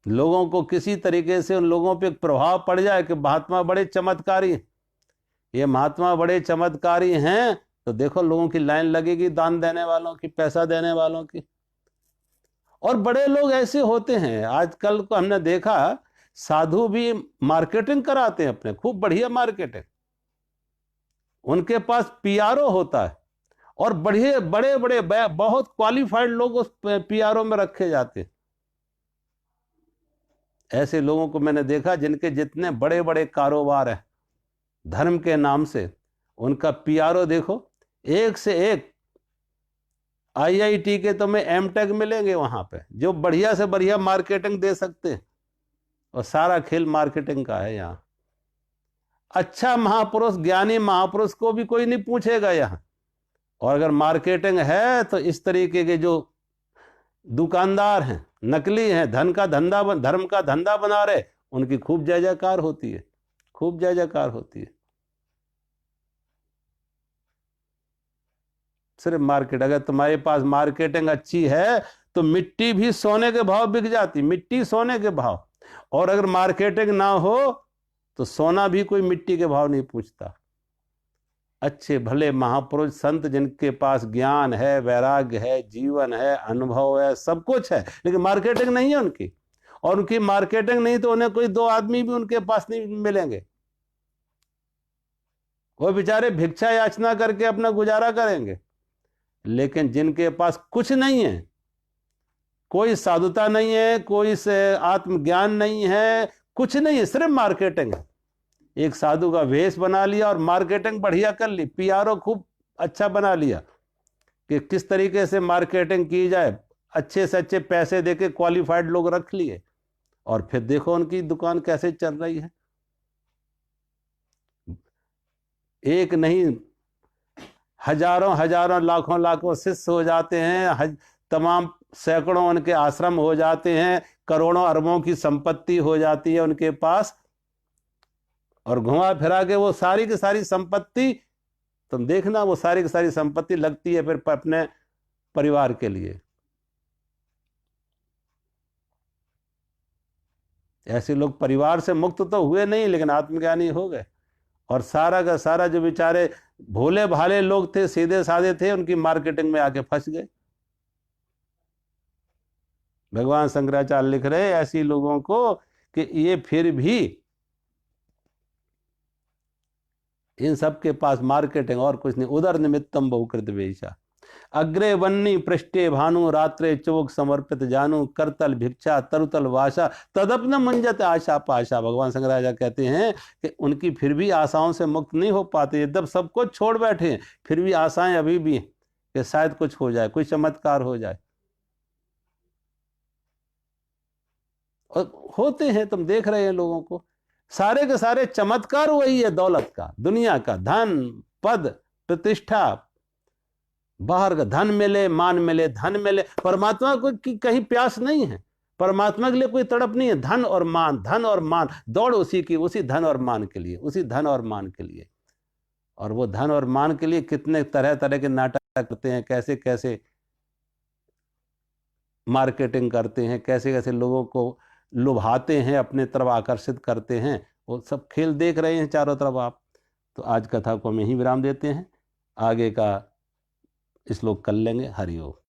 लोगों को किसी तरीके से उन लोगों पे प्रभाव पड़ जाए कि महात्मा बड़े चमत्कारी, ये महात्मा बड़े चमत्कारी हैं, तो देखो लोगों की लाइन लगेगी दान देने वालों की, पैसा देने वालों की। और बड़े लोग ऐसे होते हैं, आजकल को हमने देखा, साधु भी मार्केटिंग कराते हैं अपने, खूब बढ़िया मार्केटिंग। उनके पास पीआरओ होता है, और बड़े बड़े बड़े बहुत क्वालिफाइड लोग उस पीआरओ में रखे जाते हैं। ऐसे लोगों को मैंने देखा जिनके जितने बड़े बड़े कारोबार हैं धर्म के नाम से, उनका पीआरओ देखो, एक से एक आईआईटी के तुम्हें एमटेक मिलेंगे वहां पे, जो बढ़िया से बढ़िया मार्केटिंग दे सकते हैं। और सारा खेल मार्केटिंग का है यहाँ। अच्छा महापुरुष, ज्ञानी महापुरुष को भी कोई नहीं पूछेगा यहाँ। और अगर मार्केटिंग है तो इस तरीके के जो दुकानदार हैं, नकली हैं, धर्म का धंधा बना रहे, उनकी खूब जय जयकार होती है, खूब जय जयकार होती है। सिर्फ मार्केट, अगर तुम्हारे पास मार्केटिंग अच्छी है तो मिट्टी भी सोने के भाव बिक जाती, मिट्टी सोने के भाव। और अगर मार्केटिंग ना हो तो सोना भी कोई मिट्टी के भाव नहीं पूछता। अच्छे भले महापुरुष संत जिनके पास ज्ञान है, वैराग्य है, जीवन है, अनुभव है, सब कुछ है, लेकिन मार्केटिंग नहीं है उनकी। और उनकी मार्केटिंग नहीं तो उन्हें कोई दो आदमी भी उनके पास नहीं मिलेंगे। वो बेचारे भिक्षा याचना करके अपना गुजारा करेंगे। लेकिन जिनके पास कुछ नहीं है, कोई साधुता नहीं है, कोई आत्मज्ञान नहीं है, कुछ नहीं है, सिर्फ मार्केटिंग है। एक साधु का वेश बना लिया और मार्केटिंग बढ़िया कर ली, पीआरओ खूब अच्छा बना लिया कि किस तरीके से मार्केटिंग की जाए, अच्छे से अच्छे पैसे देके क्वालिफाइड लोग रख लिए, और फिर देखो उनकी दुकान कैसे चल रही है। एक नहीं, हजारों हजारों लाखों लाखों शिष्य हो जाते हैं, तमाम सैकड़ों उनके आश्रम हो जाते हैं, करोड़ों अरबों की संपत्ति हो जाती है उनके पास। और घुमा फिरा के वो सारी की सारी संपत्ति, तुम देखना, वो सारी की सारी संपत्ति लगती है फिर अपने परिवार के लिए। ऐसे लोग परिवार से मुक्त तो हुए नहीं, लेकिन आत्मज्ञानी हो गए। और सारा का सारा जो बेचारे भोले भाले लोग थे, सीधे साधे थे, उनकी मार्केटिंग में आके फंस गए। भगवान शंकराचार्य लिख रहे ऐसी लोगों को कि ये फिर भी इन सब के पास मार्केटिंग और कुछ नहीं। उदर निमित्तम बहुकृत वेशा, अग्रे वन्नी पृष्ठे भानु, रात्रे चुबुक समर्पित जानू, करतल भिक्षा तरुतल वाशा, तदपि न मुंजत आशा पाशा। भगवान शंकराचार्य कहते हैं कि उनकी फिर भी आशाओं से मुक्त नहीं हो पाते। जब सब कुछ छोड़ बैठे हैं, फिर भी आशाएं अभी भी हैं कि शायद कुछ हो जाए, कोई चमत्कार हो जाए। और होते हैं, तुम देख रहे हैं लोगों को, सारे के सारे चमत्कार वही है, दौलत का, दुनिया का, धन पद प्रतिष्ठा, बाहर का धन मिले, मान मिले, धन मिले। परमात्मा को की कहीं प्यास नहीं है, परमात्मा के लिए कोई तड़प नहीं है। धन और मान, धन और मान, दौड़ उसी की, उसी धन और मान के लिए, उसी धन और मान के लिए। और वो धन और मान के लिए कितने तरह तरह के नाटक करते हैं, कैसे कैसे मार्केटिंग करते हैं, कैसे कैसे लोगों को लुभाते हैं, अपने तरफ आकर्षित करते हैं। वो सब खेल देख रहे हैं चारों तरफ आप। तो आज कथा को हम यहीं विराम देते हैं, आगे का श्लोक कर लेंगे। हरि ओम।